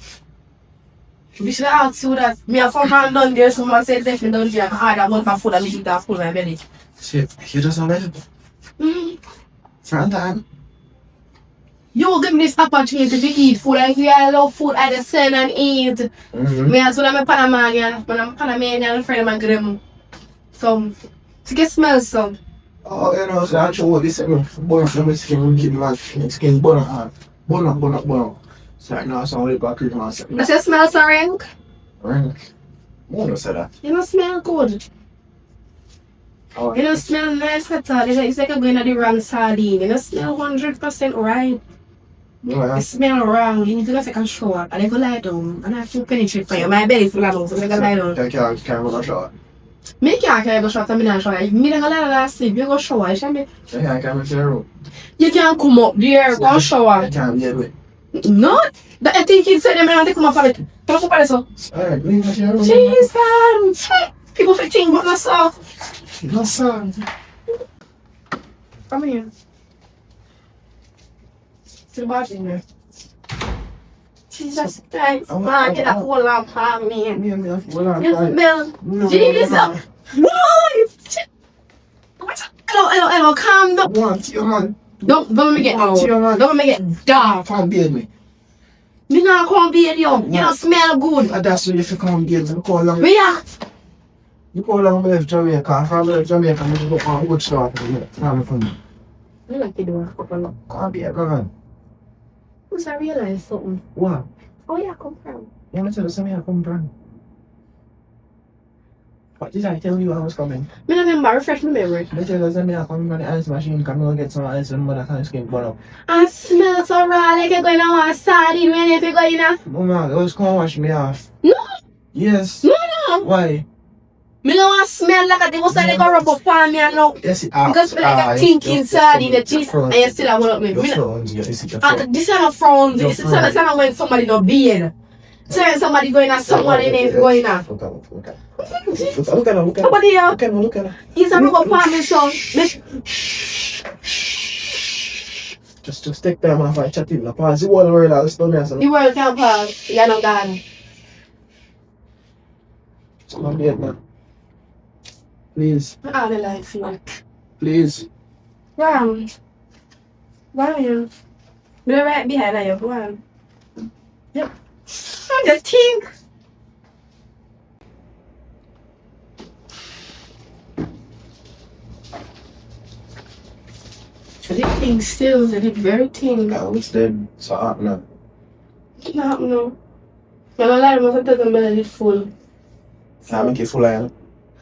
We should ask you that. Me a from down there, someone said definitely down there. I had a month of food and me eat that food in my belly.
Shit, you just on it. Front time.
You give me this opportunity to eat food. Like I love food, I just send and eat. Me as well, I'm a Panama girl. I'm a Panamanian friend of my grandma. Some to get smell some.
Oh, you know, so I show this bone from my skin, give my skin bone hard. Bone. So right now, so we got Christmas.
Does it smell so rank?
Right. You don't say that.
You don't smell good.
Oh,
You don't smell nice at all. It's like I'm going to the wrong sardine. You don't smell 100% right.
yeah.
You smell wrong. You need to go take a shower. And then go lie down. And I have to penetrate for you. My belly full of nose. So I go lie down.
I can't go shower.
Me can't carry go shower. I'm not shower. Me don't go lie down sleep. You go shower. You
I can't come into the room.
You can't come up there. Go shower.
I can't get it.
No. I think he said them and they come up for it. Come up for it, so.
Alright, bring it to your room.
Jesus. People for think but not so.
No, sir.
Come here. To the bathroom there. Jesus Christ, man, get a whole lamp on me. You smell. Jesus. No, hello, calm down.
Want you, man.
Don't make me get out. Don't make me get dark.
Come beard me.
Me not come beard you. You don't smell good.
That's what if you come beard me. Call long.
Where?
You call long me left Jamaica. From left Jamaica, you go on good start. From me.
I like to do a couple.
Come beard, come on.
Who's I realize something?
What?
Oh yeah, come from.
You want to tell us something I come from? What did I tell you I was coming?
Me don't remember, refresh my memory.
They tell us that me are coming from the ice machine, come and get some ice and mother can skin burn up.
I smell so raw like you're going to want sardine when if you're going to.
Mama, always come wash me off.
No,
Yes.
no, no.
Why?
Me don't want smell like a thing. What's like a rub up on me and now?
Yes, it
Because me like a thinking sardine, the cheese, and you still have one up me.
Your
Me no-
frowns, yeah, this is your frowns.
This is not frowns.
Your
This is not when somebody not being. So when somebody going at someone in if going at.
Look at him.
Somebody else.
Look at him.
He's a rub up on me, so.
Just take time off and chat him. Pause the whole world out. Stop me and
The world can't pass. You're not gone.
Stop it, man. Please.
I don't like you.
Please.
Ram. Ram. We're right behind you. Go on. Yep. I just think. I did think still. I did very think.
I was dead. So happening.
No, no. You're not lying. I'm going to tell full.
I make it full iron.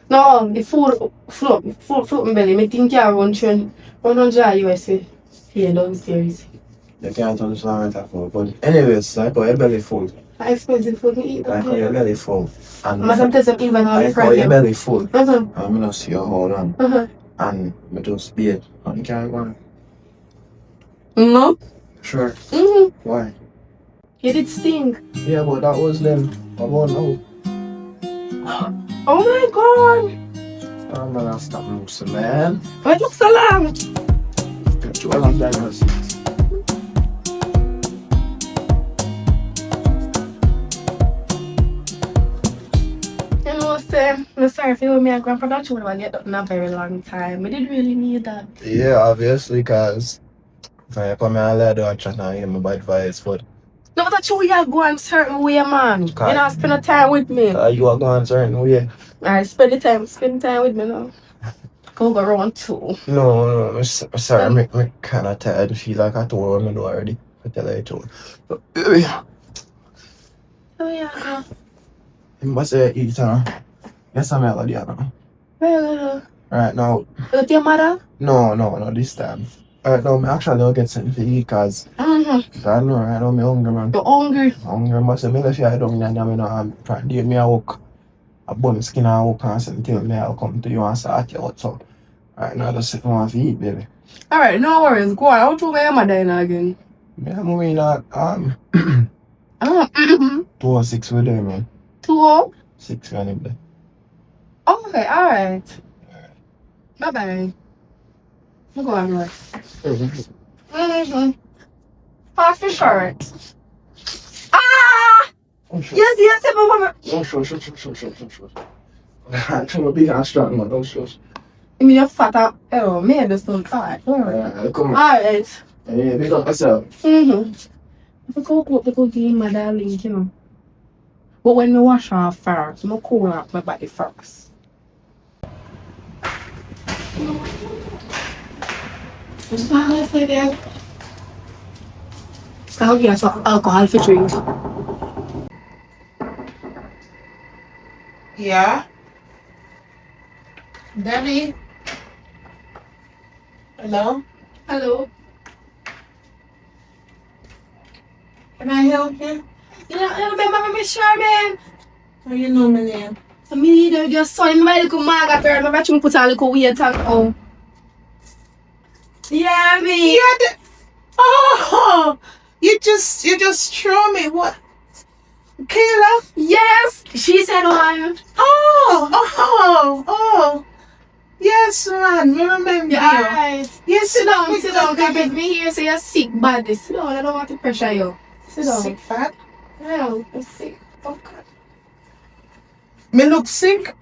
No, the food float my belly. I think I run through 100 US here downstairs.
You can't understand what I'm talking about. But anyways, I got your belly full.
I expensive food to eat.
I got your belly full. And
I must tell even how
I
you
got your
friend.
belly full.
Uh-huh.
I'm gonna see you hold on.
Uh-huh.
And I just beard. And you can't go on.
No.
Sure.
Mm-hmm.
Why?
You did stink.
Yeah, but that was them. I won't know.
Oh my god.
I'm gonna stop losing, man.
It looks so long.
Got you a long time no see.
You know, I'm sorry if you were me and grandpa that you would get up in a very long time. We did really need that.
Yeah, obviously, because if I come here and let her chat and give me bad advice, but
No, but that's you are going certain way, man. You know, spend the time with me.
you are going certain way.
Alright, spend the time with me now. Go around too.
No, I'm sorry, I'm kind of tired. I feel like I told her I know already. I tell her I told. But,
Oh yeah.
you must say eat, yes, I'm melody, now.
Well,
Right now,
with your mother?
no, this time. Right now, I actually don't get something to eat because
Mm-hmm.
I know right now I'm hungry, man.
You're hungry.
Hungry, must say, if I don't know, I'm trying to get me a walk. A bun skin and walk and something, I'll come to you and start you out. So, right now, just sit down to eat, baby.
Alright, no worries. Go on. I'll try your mother in again.
Yeah, I'm moving at 206 with them, man.
2-0?
6 when him there.
Okay, alright. Bye-bye. Go on, right. Mm-hmm. Pass the shirt. Ah!
Oh, sure.
Yes, mama.
Oh, sure. I'm trying to be a strong man, don't sure.
You mean you're fat? Oh, man, that's so fat. Alright.
Come on.
Alright.
Yeah, big up yourself.
Mm-hmm. If I go cook the cookie in my darling, you know. But when we wash off first, I'm cool off my body first. What's my life like that? I'll get some alcohol for drink.
Yeah? Davi? Hello?
Hello.
Can I help you?
You remember me, Sherman?
How you know my name?
I mean, you just saw him by the maga girl. I'm about to put a little weight on. Oh. Yeah, me.
Yeah, oh! You just throw me. What? Kayla?
Yes, she said one.
Oh! Yes, man. Me remember
Yeah,
you.
alright.
Yes,
Sit down. Because me here say you're sick bad. Sit down. I don't want to pressure you. Sit down.
Sick, fat?
Yeah, I'm sick. Okay.
Me look sick?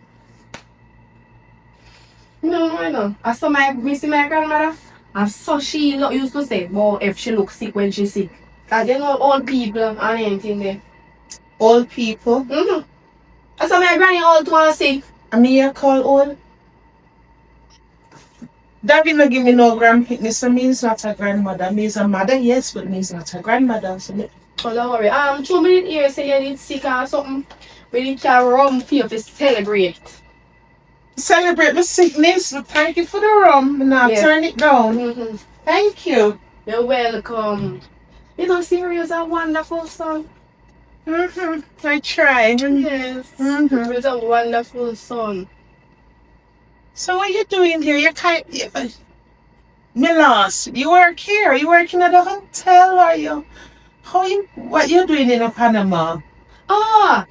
No, I know. I saw my grandmother. I saw she used to say, well, if she looks sick when she's sick. Cause you know old people and anything there.
Old people?
Mm-hmm. I saw my granny old one sick.
I mean, you call old? Davi no give me no grandparent, so means not a grandmother. Means a mother, yes, but means not a grandmother. So me,
Oh, don't worry. 2 minutes here say you need sick or something. We need to rum for you to celebrate.
celebrate the sickness. But thank you for the rum. Now
Yes.
turn it down.
Mm-hmm.
Thank you.
You're welcome. You know, Serious a wonderful song.
I try.
Yes. It's a wonderful song.
So what you doing here? You're kind. Me lost. You work here? You working at a hotel? Or you? What you doing in Panama?
Ah,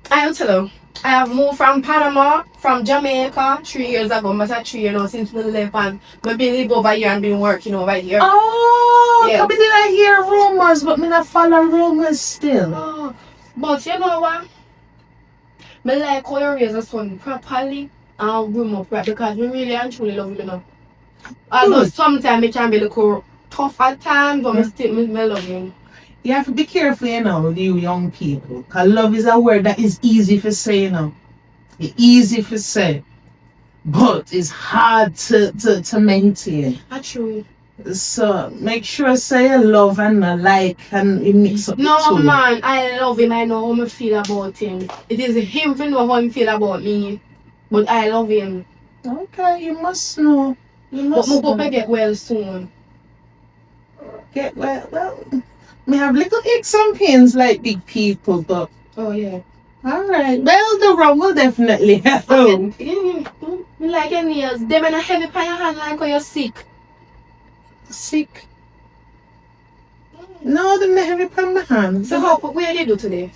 I'll tell you. I have moved from Panama, from Jamaica 3 years ago. I said 3 years now since we left and I've been live over here and been working over here.
Oh,
Yes.
come did I hear rumors, but me not follow rumors still.
Oh, but you know what? I like how you raise a son properly and groom up right because we really and truly love him, you know. Although
Good.
sometimes it can be a little tough at times, but I still love him.
You have to be careful, you know, with you young people. Because love is a word that is easy to say, you know. It's easy to say. But it's hard to maintain.
That's true.
So make sure say you love and not like and you mix up the
No,
two.
man, I love him. I know how I feel about him. It is him to know how he feel about me. But I love him.
Okay, you must know. You
But
must
I hope I
know.
get well soon.
Get well, we have little aches and pains like big people, but
Oh, yeah.
alright. Well, the rum will definitely help.
Me like your nails. Them in a heavy on your hand like when you're sick.
Sick. No, them not heavy upon my hands.
So what did you do today?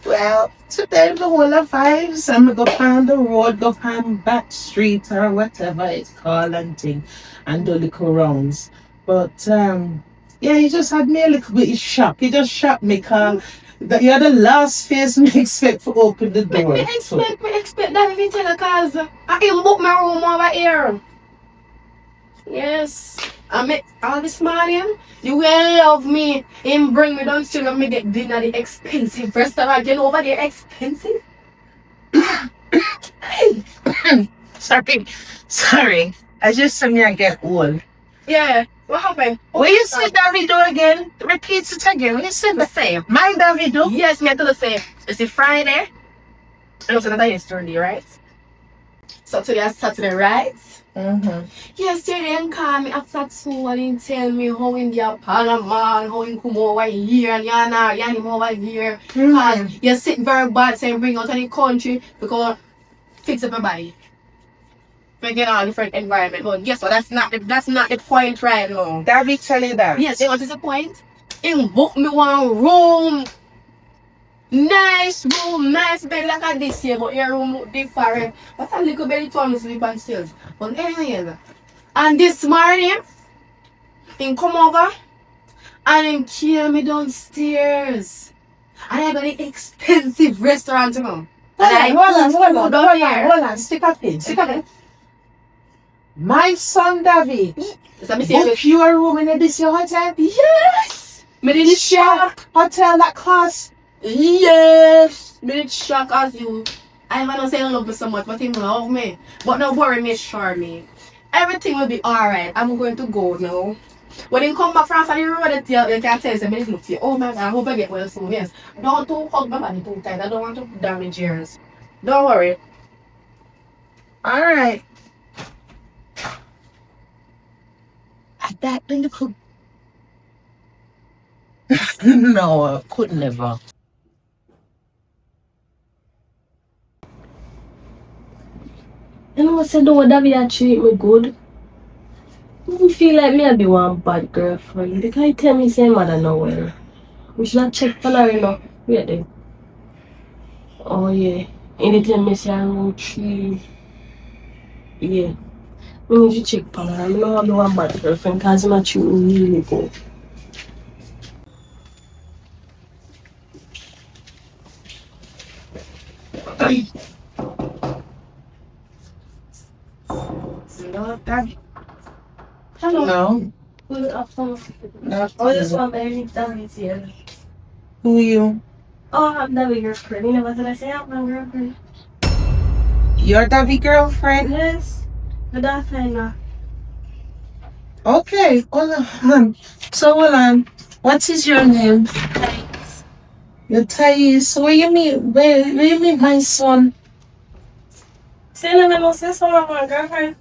Well, today the whole of vibes. I'm gonna go on the road, go on back street or whatever it's called and thing, and do little rounds. But yeah, he just had me a little bit shocked. He just shocked me because you're the last face me expect to open the door.
Me expect that if you tell her cause I can book my room over here. Yes. I met all this morning. You will love me. Him bring me downstairs and me get dinner the expensive restaurant. You know over there expensive?
Sorry. I just saw me I get old.
Yeah. What happened?
What you said Davi do again? Repeat it again. What you said
The same.
my Davi do?
Yes, me I tell the same. It's a Friday. And also another yesterday, right? So today is Saturday, right? Yesterday he called me after 2 and he tell me how in the Panama and how he come over here and you him over here. Because you sit very bad saying bring out of the country because fix up your body. We get on a different environment. But guess what? That's not the point right now.
Davi tell you that?
Yes, what is the point? He book me one room. Nice room, nice bed like a this here, but your room look different. But a little bit of sleep and stairs. But anyway, and this morning, he come over and he carry me downstairs. And I got an expensive restaurant to come.
Hold on. Stick up in. My son Davi.
So me
Book you a room in this your hotel?
yes! Me did shock.
Hotel that cost.
Yes! Me did shock as you. I might not say I love me so much, but he love me. But don't worry, me sure me. Everything will be alright. I'm going to go now. When you come back from the road, you can tell me look for you. Oh my god, I hope I get well soon. Yes. Don't too hug my body too tight. I don't want to damage yours. Don't worry.
Alright. That little no, I could never.
You know what I said, though, Davi treat me good. I feel like me I be one bad girlfriend. Because he tell me say mother no well. We should not check for her, you know. Wait there. Oh yeah. And he tell me say I'm 3. Yeah. We need to check for her. I know I be one bad girlfriend because I'm not treat me really good. Hello.
No.
Good afternoon.
Not
Oh, this one baby Davi's here.
who you?
Oh, I'm Davi's girlfriend. You know what I say? I'm my girlfriend.
Your Davi girlfriend?
Yes. Good afternoon.
Okay, hold on. So hold on. What is your name?
Thanks.
Your Thais. Where you meet my son?
Say no, no, say some of my girlfriend.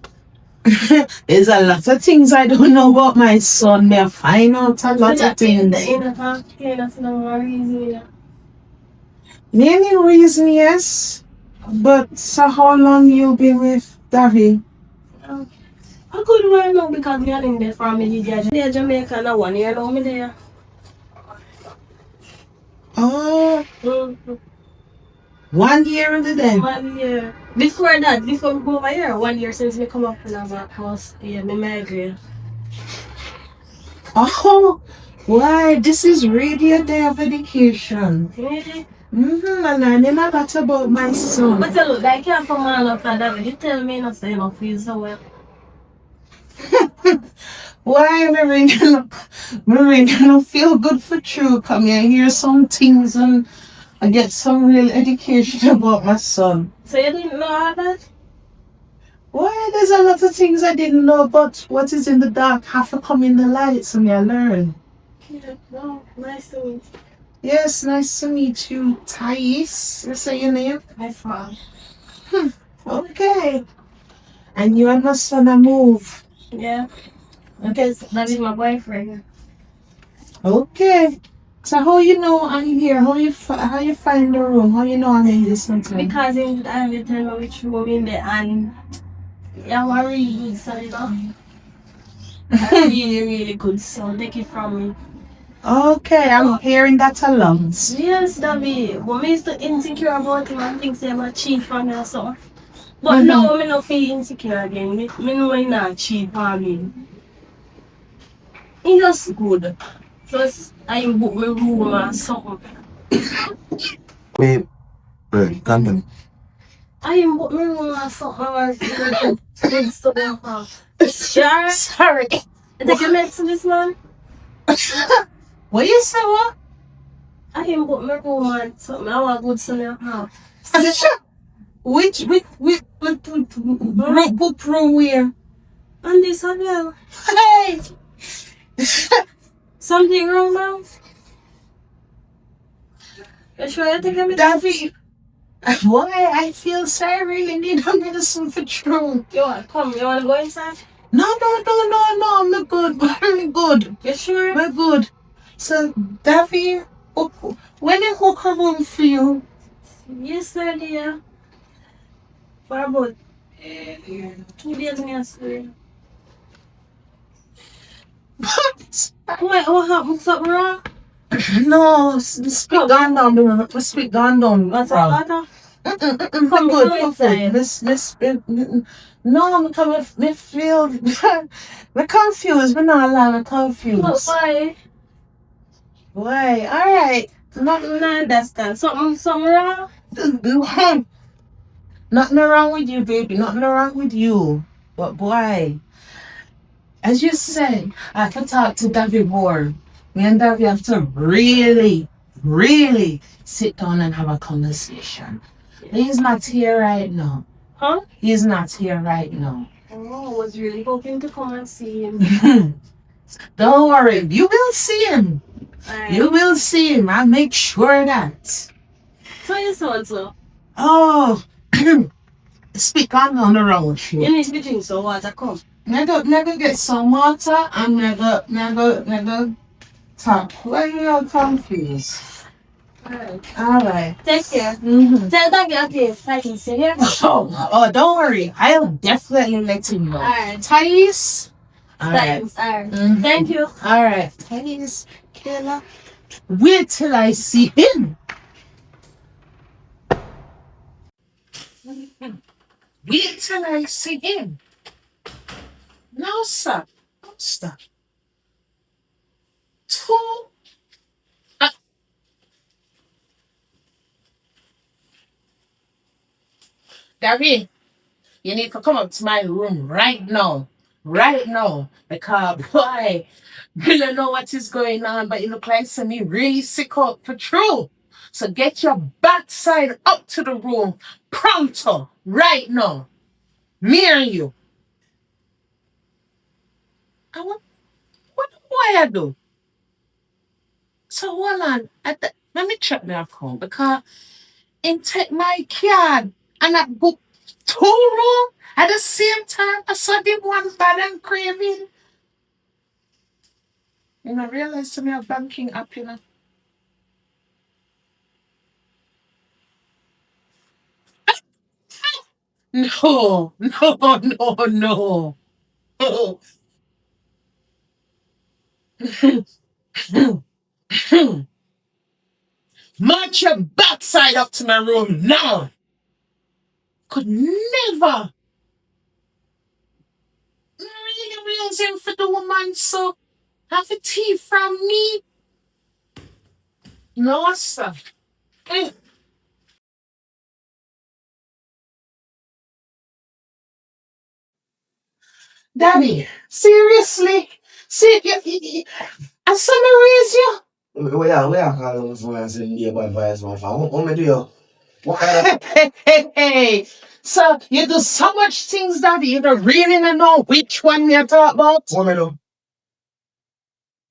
There's a lot of things I don't know about my son. Me I find out a lot of things. Many reasons, yes. But so how long you been with Davi?
I could wear no because me and in the family they're Jamaican now 1 year now me there.
Oh, 1 year into them.
1 year. Before that, before we go over here, 1 year since me come up in our house, yeah, me migrate.
Oh, why? This is really a day of education.
Really?
I'm learning a lot about my son.
But look, like you from man after that, you tell me not say no feel so well.
Why, Marine, I don't feel good for true. Come here, hear some things and I get some real education about my son.
So you didn't know all that?
Why, there's a lot of things I didn't know, but what is in the dark have to come in the light, so me I learn.
Yeah, no, nice to meet you.
Yes, nice to meet you, Thais. You say your name?
Hi, Fran.
Okay. And you and my son a move.
Yeah. Because that is my boyfriend.
Okay. So how you know I'm here? How you find the room? How you know I'm in this hotel?
Because in the tell me which room in there and yeah, I'm a really good son, you know. A really, really good son. Take it from me.
Okay, I'm hearing that a lot.
Yes, Davi. But me used to insecure about him and think say I'm a cheat on me or something. But now me not feel insecure again. Me know he not cheat on me. He just good. Plus I book my room or something.
Wait, continue.
I book my room or something or good stuff. Sure.
Sorry.
Take a mess to this man.
What you say, what?
I can book my room and something. I want good son in the house.
Which book room where?
And this as well.
Hey!
Something wrong now? You sure you take a mess?
Davi, why? I feel sorry. I really need a medicine for true.
You want come? You want to go inside?
No, I'm good. I'm good.
You sure?
We're good. So, Davi, when did who come home for you?
Yesterday, yeah. For about 2 days, me yesterday. What happened? Something wrong?
No, speak gone down. Speak gone down.
What's up, Lata?
Come good. Come good. No, I'm coming. Me feel. We're confused. We're not allowed. We're confused.
Why?
Why? All right.
Not understand. Something wrong?
Nothing wrong with you, baby. Nothing wrong with you. But boy, as you said, I have to talk to Davi more. Me and Davi have to really sit down and have a conversation. He's not here right now.
Huh?
He's not here right now.
Oh, I was really hoping to come and see him.
Don't worry, you will see him.
Alright.
You will see him. I'll make sure that.
So you saw so.
Oh, speak on the road.
You need to be drinking some water, come.
Never get some water and never talk. Why you all confused? Alright.
Take care.
Mm-hmm.
Tell that girl to I can sit here.
Oh, don't worry. I'll definitely let him know.
Alright.
Thais? Alright.
Thanks. Alright.
Mhm.
Thank you.
Alright. Thais. Kayla. Wait till I see him. Wait till I see him. No, sir. No, sir. Two. Davi, you need to come up to my room right now. Right now. Because, boy, you don't know what is going on, but you look like me really sick up for true. So get your backside up to the room pronto, right now. Me and you. I want, what do I do? So hold on. Let me check my account because in take my card and that book 2 room at the same time. I saw them one bad and craving. And I realized to me a banking app, you know. No, no, no, no. Oh. March your backside up to my room now. Could never. Really reason for the woman, so have a tea from me. No, sir. Daddy, seriously? See, I summarize you.
We are calling for us in the advice, my father. What do you? What kind of?
Hey. So you do so much things, Daddy. You don't really know which one you talk about.
What do?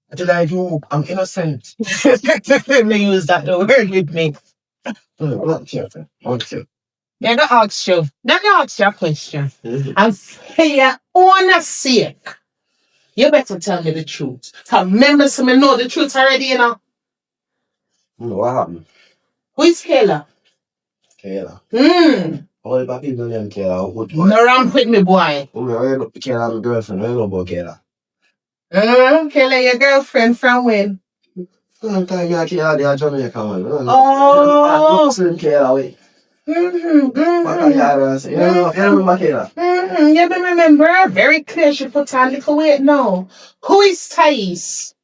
I tell like you, I'm innocent.
They use that the word with me.
Okay.
They're gonna ask you. They're gonna ask you a question. And for your own sake, you better tell me the truth. Cause remember, some know the truth already, you know.
What happened?
Who is Kayla?
Kayla. All the people named Kayla.
No ramp with me, boy.
Kayla, my girlfriend. I don't know about Kayla.
Kayla, your girlfriend from when?
I'm telling you, Kayla, they are Jamaica, man.
Oh.
Kayla, wait. You remember Kayla?
You don't remember? Very clear. She put on little weight now. Who is Thais?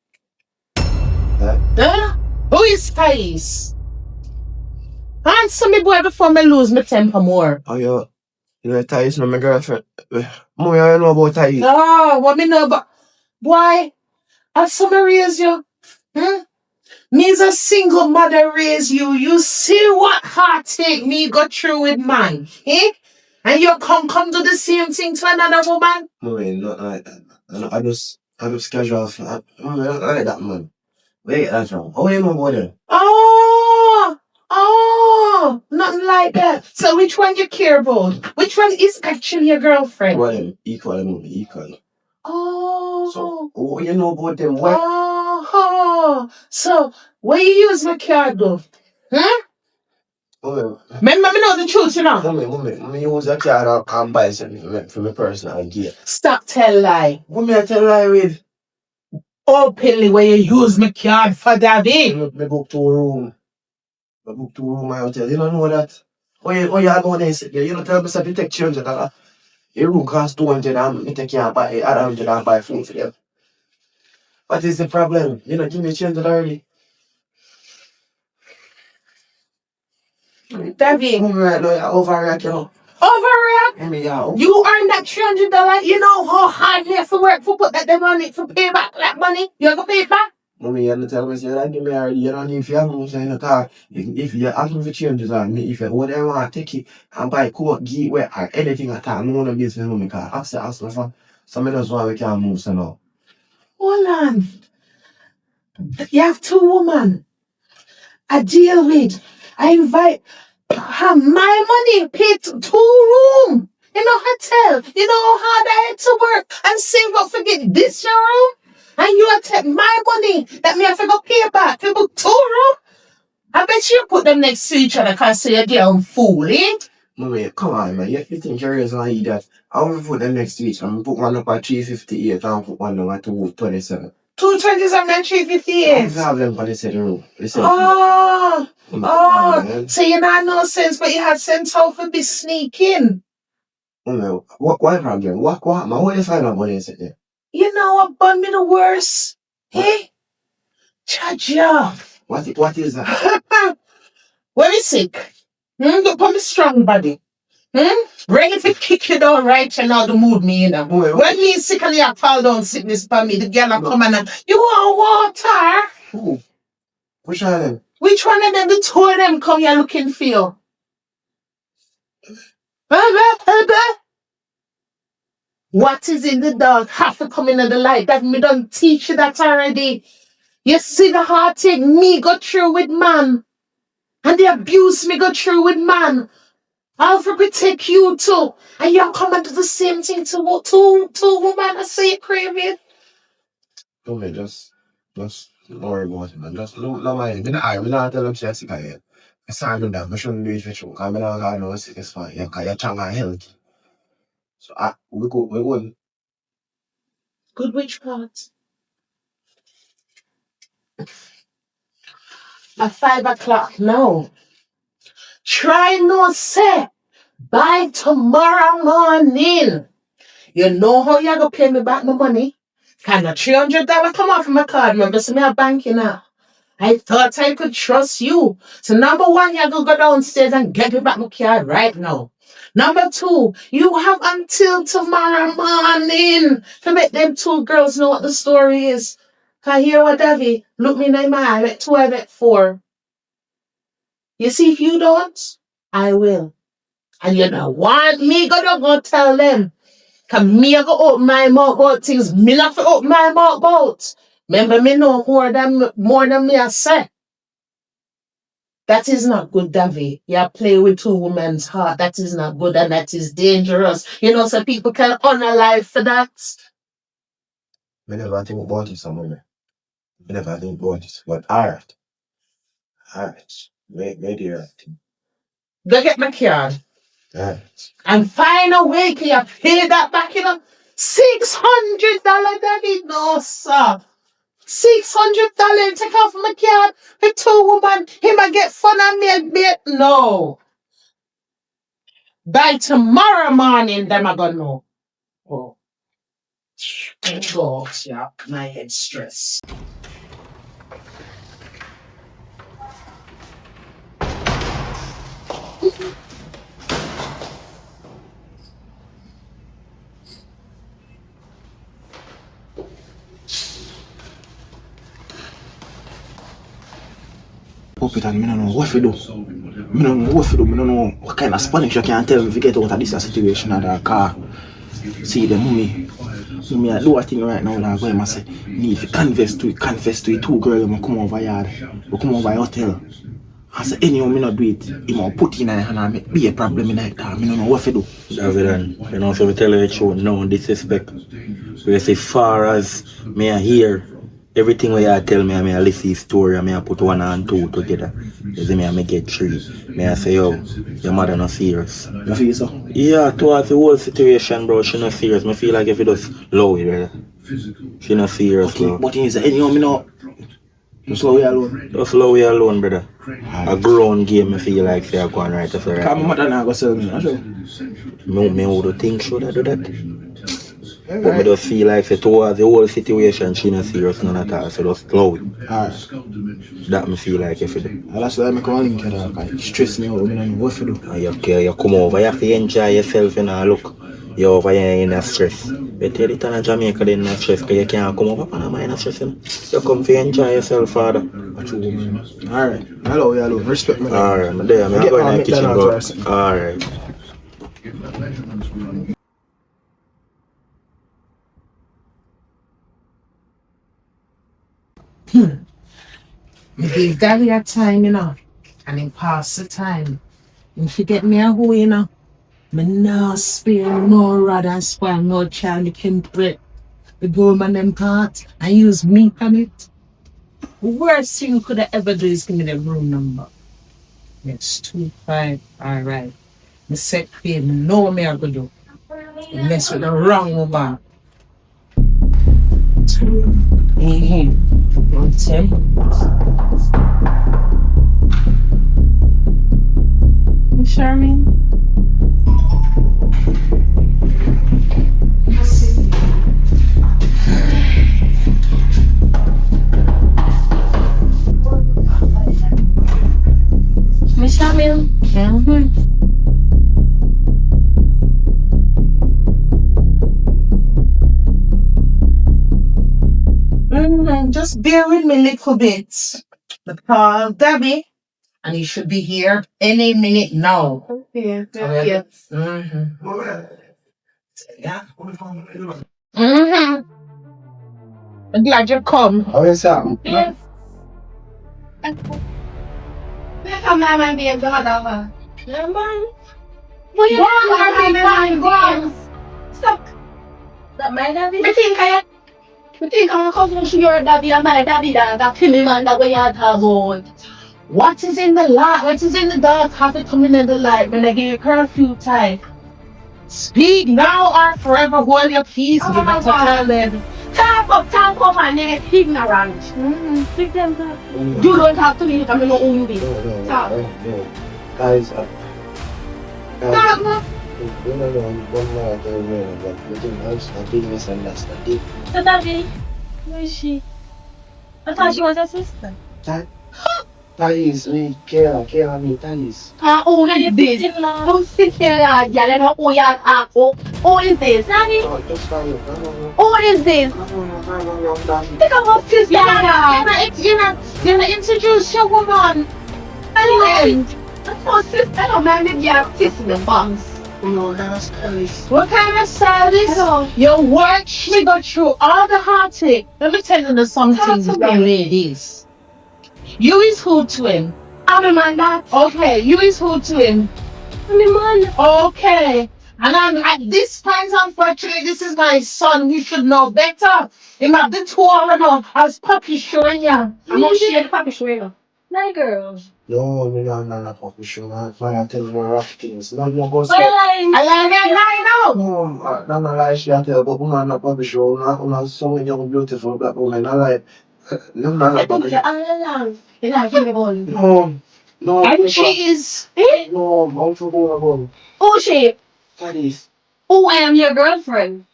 Huh? Who is Thais? Answer me, boy, before me lose my temper more.
Oh, you know Thais, my girlfriend. Mommy, I don't know about Thais.
Oh, what me know about? Boy, I saw raise you. Me's a single mother raise you. You see what heartache me got through with man, eh? And you come do the same thing to another woman?
Mommy, not like that. I just casual. Mommy, I don't like that, man. Wait, that's wrong. Oh, you know about it?
Oh, nothing like that. So which one you care about? Which one is actually your girlfriend?
Well, equal.
Oh.
So, you know about them? What?
Oh. So, what you use my card though?
Mommy,
Remember me know the truth, you know?
Mommy, use a card and buy something for my personal gear.
Stop tell lie.
Mommy, I tell lie with.
Openly where you use my card for Davi.
Me book 2 room. My hotel. You don't know that? Oh, you are going there. You don't tell me something take $300. Your room costs 200 and me take you and buy 100 and buy food for them. What is the problem? You know, give me $300 already.
Davi.
Mommy, right now, you're overreact, you know.
Overreact?
Mommy, yeah.
You earn that $300. You know how hard you have to work for put that the money for pay back that money. You gonna pay it back?
Mommy, you don't tell me, say, that give me already. You don't need if you have no say in the car. If you ask me for changes on me, if you whatever want, take it and buy coat, gateway, or anything at all. No one of this for mommy car. Ask me for somebody else why we can't move so now.
Hold on. You have 2 women. I deal with. I invite have my money paid 2 room in a hotel. You know how hard I had to work and save up for get this your room? And you take my money that me have to go pay back to book 2 room? I bet you put them next to each other because say you're damn fool, eh?
Mommy, come on, man. You think you're reason I eat that? I will put them next to each other. Put one up at 358 and put one up at 227.
227 and 358.
I have them for the same room.
So you not no sense, but you had sense how to be sneaking.
Mommy, what problem? What man? What you find out what is it there?
You know what bun me the worst? Eh? Cha-cha.
What is that?
When we sick, look on me strong body. Ready to kick you down right and now the mood me, you know. When me sick and you fall down sickness for me, the girl come and you want water?
Who? Which one of them?
Which one of them? The 2 of them come here looking for you. What is in the dark have to come into the light. That me don't teach you that already. You see the heartache me go through with man. And the abuse me go through with man. I'll for protect you too. And you're coming to the same thing to two women I say craving.
Don't me just don't worry about it, man. Just no mind. I'm not tell them say sick again. I saw them that I shouldn't do it for you. I'm not gonna know sick is fine. Yeah, cause you're strong and healthy. So we go.
Good which part? At 5 o'clock now. Try no say by tomorrow morning. You know how you gonna pay me back my money? Can a $300 come off my card? Remember, see me a banking now. I thought I could trust you. So number one, you gonna go downstairs and get me back my card right now. Number two, you have until tomorrow morning to make them two girls know what the story is. Cause hear what Davi, look me in my eye, I bet 2, I bet 4. You see, if you don't, I will. And you don't want me gonna go tell them. Cause me I go open my mouth about things me not to open my mouth about. Remember me know more than me I say. That is not good, Davi. You play with two women's heart. That is not good and that is dangerous. You know, some people can unalive for that.
I never think about it, some women. I never think about it. But alright. Maybe you're right.
Go get my card.
Alright.
And find a way to you pay that back, $600, Davi. No, sir. $600 take off my card for two women. Him I get fun and me. No. By tomorrow morning, them I gonna know. Oh. God, yeah, my head stress.
Pop it and I don't know what to do. I don't know what to do. I don't know what kind of Spanish you can tell me if you get out of this situation at the car. See the mummy I do a thing right now that I'm going to say need to confess to it. Two girls will come over yard. Will come over hotel. I say anyone me not do it. He will put in and I make be a problem in like that. I don't know what to do.
David, you know, so we tell you the truth, no disrespect. Because as far as me I hear everything where you tell me, I listen his story, I put 1 and 2 together. You see me, I get 3. Me I say, yo, your mother not serious.
You feel so?
Yeah, towards the whole situation, bro, she not serious. I feel like if you just low it, brother. She not serious, bro.
But is anyone me not just slow you alone?
Just low you alone, brother. A grown game, I feel like say I go on right after right.
Cause my mother not go sell me, not sure.
Me would think should I do that? But I just feel like say towards the whole situation, she not serious none at all, so just slow it.
Alright.
That me feel like if you do.
That's why I come and link it up. It stress me out, I don't know what to do.
You come over, you have to enjoy yourself and look. You're over here in a stress. But you return to Jamaica then in stress because you can't come over Panama in a stress. You come to enjoy yourself, father.
Alright. Hello, you alone. Respect me.
Alright, I'm there. I'm going in the kitchen. Alright.
Me give Daddy a time, and him pass the time. And forget me a who, me no spare no rod and spoil no child. You can break the government them part and use me on it. The worst thing you could have ever do is give me the room number. It's 25. Alright. Me set pay, me know what me are gonna do. You mess with the wrong woman. 2. Mm-hmm. 10.
You sure, me? Miss Shamil?
Just bear with me a little bit. The call Davi, and he should be here any minute now.
Yeah.
Mm-hmm. Yeah. I'm glad you come.
How is that?
Yes. Come on, my baby, God, over. Yeah, man. What you
Go
want
on,
to
Davi, man, go on.
Stop.
That my Davi?
Me think I'm cousin to your daddy and my daddy that kill him and that way you talk about.
What is in the light? What is in the dark? Have to come in the light when I give you curfew time. Speak now or forever hold your peace. You better tell them.
Talk up and get ignorant.
Speak them talk.
You don't talk to me because I know who you be.
No,
Talk.
no. Guys,
Talk, no.
no, one more time, but the thing is, I did misunderstand it.
So Davi, where is she? I thought she was a sister.
That is me, Kayla, me, that is.
Who is this? Don't sit here and yell at who you talk to. Who is this?
No, just tell me. No.
Who is this?
No, Daddy.
Think about sister.
You're not introduce your woman.
Anyway, that's my sister. Hello, man. Maybe you're kissing the bombs.
No, that's nice.
What kind of service?
Hello.
Your work, we go through all the heartache. Let me tell you something, young ladies. You is who to him.
I'm a man that.
Okay, you is who to him.
I'm a man.
Okay. And I'm at this point, unfortunately, this is my son. You should know better. Him at the tour as puppy showing you.
I'm not sure the papi show you.
My girl.
No, for sure. Man, I tell you rough things. No, go
Well,
stop.
I like now.
No, I'm not like she I tell, but woman not probably sure. Una so young, beautiful black woman. I like, no,
I
not
think you're all along. You're not giving ball.
no,
And she is.
no, I'm too good.
Who she?
That is.
Who I am your girlfriend?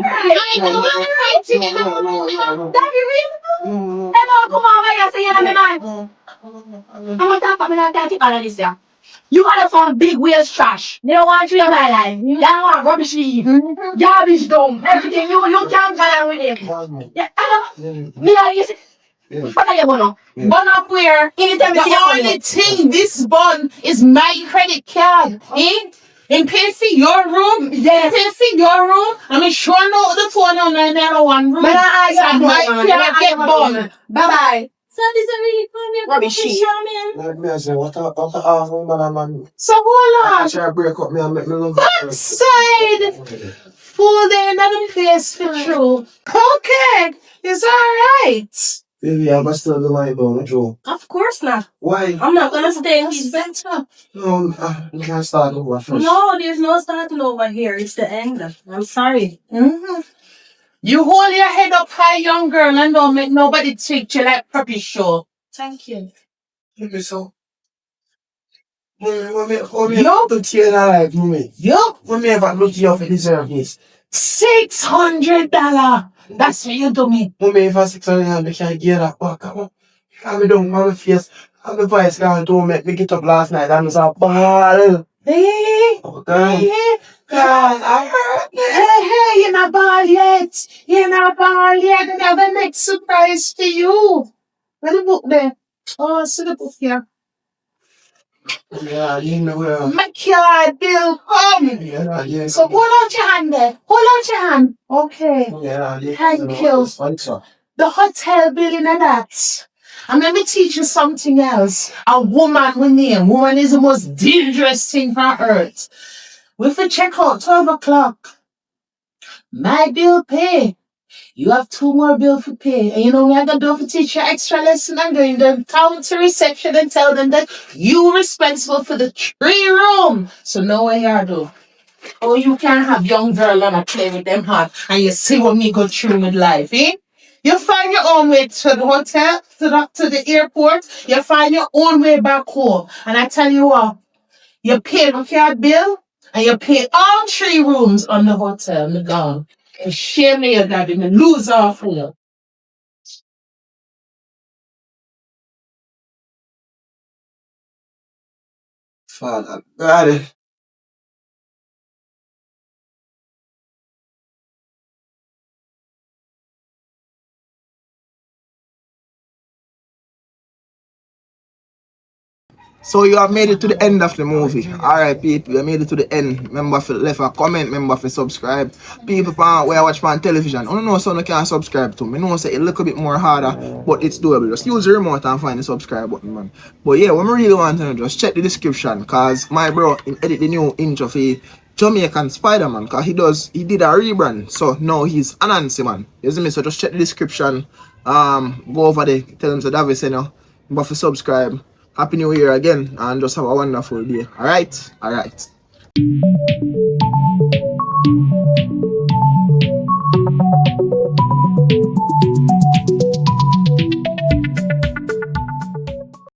I know what you're writing.
No.
That be real?
No.
Hello, come on, why you say you're my man? I'm gonna talk about me like that. All of this, yeah. You got some big wheels trash. You don't want to in my life. You don't want rubbish leave. Garbage dump. Everything. You can't get on with him. Yeah, hello. Me like you say. What are you going on?
Bun up where?
Anytime you see
The
your
only thing this bun is my credit card. Eh? And pay for your room?
Yes.
Pay for your room? I mean, sure no the phone on 901 room.
But I
So my card get bun.
Bye bye.
So this is really funny.
Rubbish shit.
Like me, I say, what a half man.
So hold
I
on.
try to break up me and make me love
Backside. Full day another place for true. Okay. It's alright.
Baby, I must still be lying down, Joe.
Of course not.
Why?
I'm not gonna stay in
It's
this.
better.
No, you can't start over first.
No, there's no starting over here. It's the end. I'm sorry.
Mm-hmm. You hold your head up high, young girl, and don't make nobody treat you like puppy show.
Thank you.
Baby, so. Mommy, you to tear that life, mommy.
You
Mommy, ever look to you for deserve this.
$600. That's what you do me.
Mommy, if I 600, I can't get that back. Come on. I'm down, my face. I'm the voice gone to make me get up last night and it's a ball.
Hey,
Okay.
God, I heard that. Hey, you're not ball yet. You're not ball yet. I have a next surprise for you. Where the book there? Oh, see the book here.
Yeah, you know where.
My card bill come.
Yeah.
So hold out your hand there. Hold out your hand. Okay.
Yeah.
Thank you. The hotel bill in that. And let me teach you something else. A woman with name. Woman is the most dangerous thing on earth. We have to check out 12 o'clock. My bill pay. You have 2 more bills to pay. And you know what I'm going to do for teach you extra lesson? I'm going to come to reception and tell them that you responsible for the 3 room. So know what you do. Oh, you can't have young girl and I play with them hard. And you see what me go through with life, eh? You find your own way to the hotel, to the airport. You find your own way back home. And I tell you what, you pay the card bill and you pay all 3 rooms on the hotel. Me gone. And shame me your daddy. Me lose off you.
Father, got it. So you have made it to the end of the movie. Alright, people, you made it to the end. Remember if you left a comment, remember if you subscribe. People where I watch on television, I don't know so you can subscribe to me. I know say it a little bit more harder, but it's doable. Just use the remote and find the subscribe button, man. But yeah, what I really want to know, just check the description, cause my bro edit the new intro for Jamaican Spider-Man, cause he did a rebrand. So now he's Anansi, man. You see me? So just check the description. Go over there, tell him so Davi say no. But for subscribe. Happy New Year again and just have a wonderful day. Alright? Alright.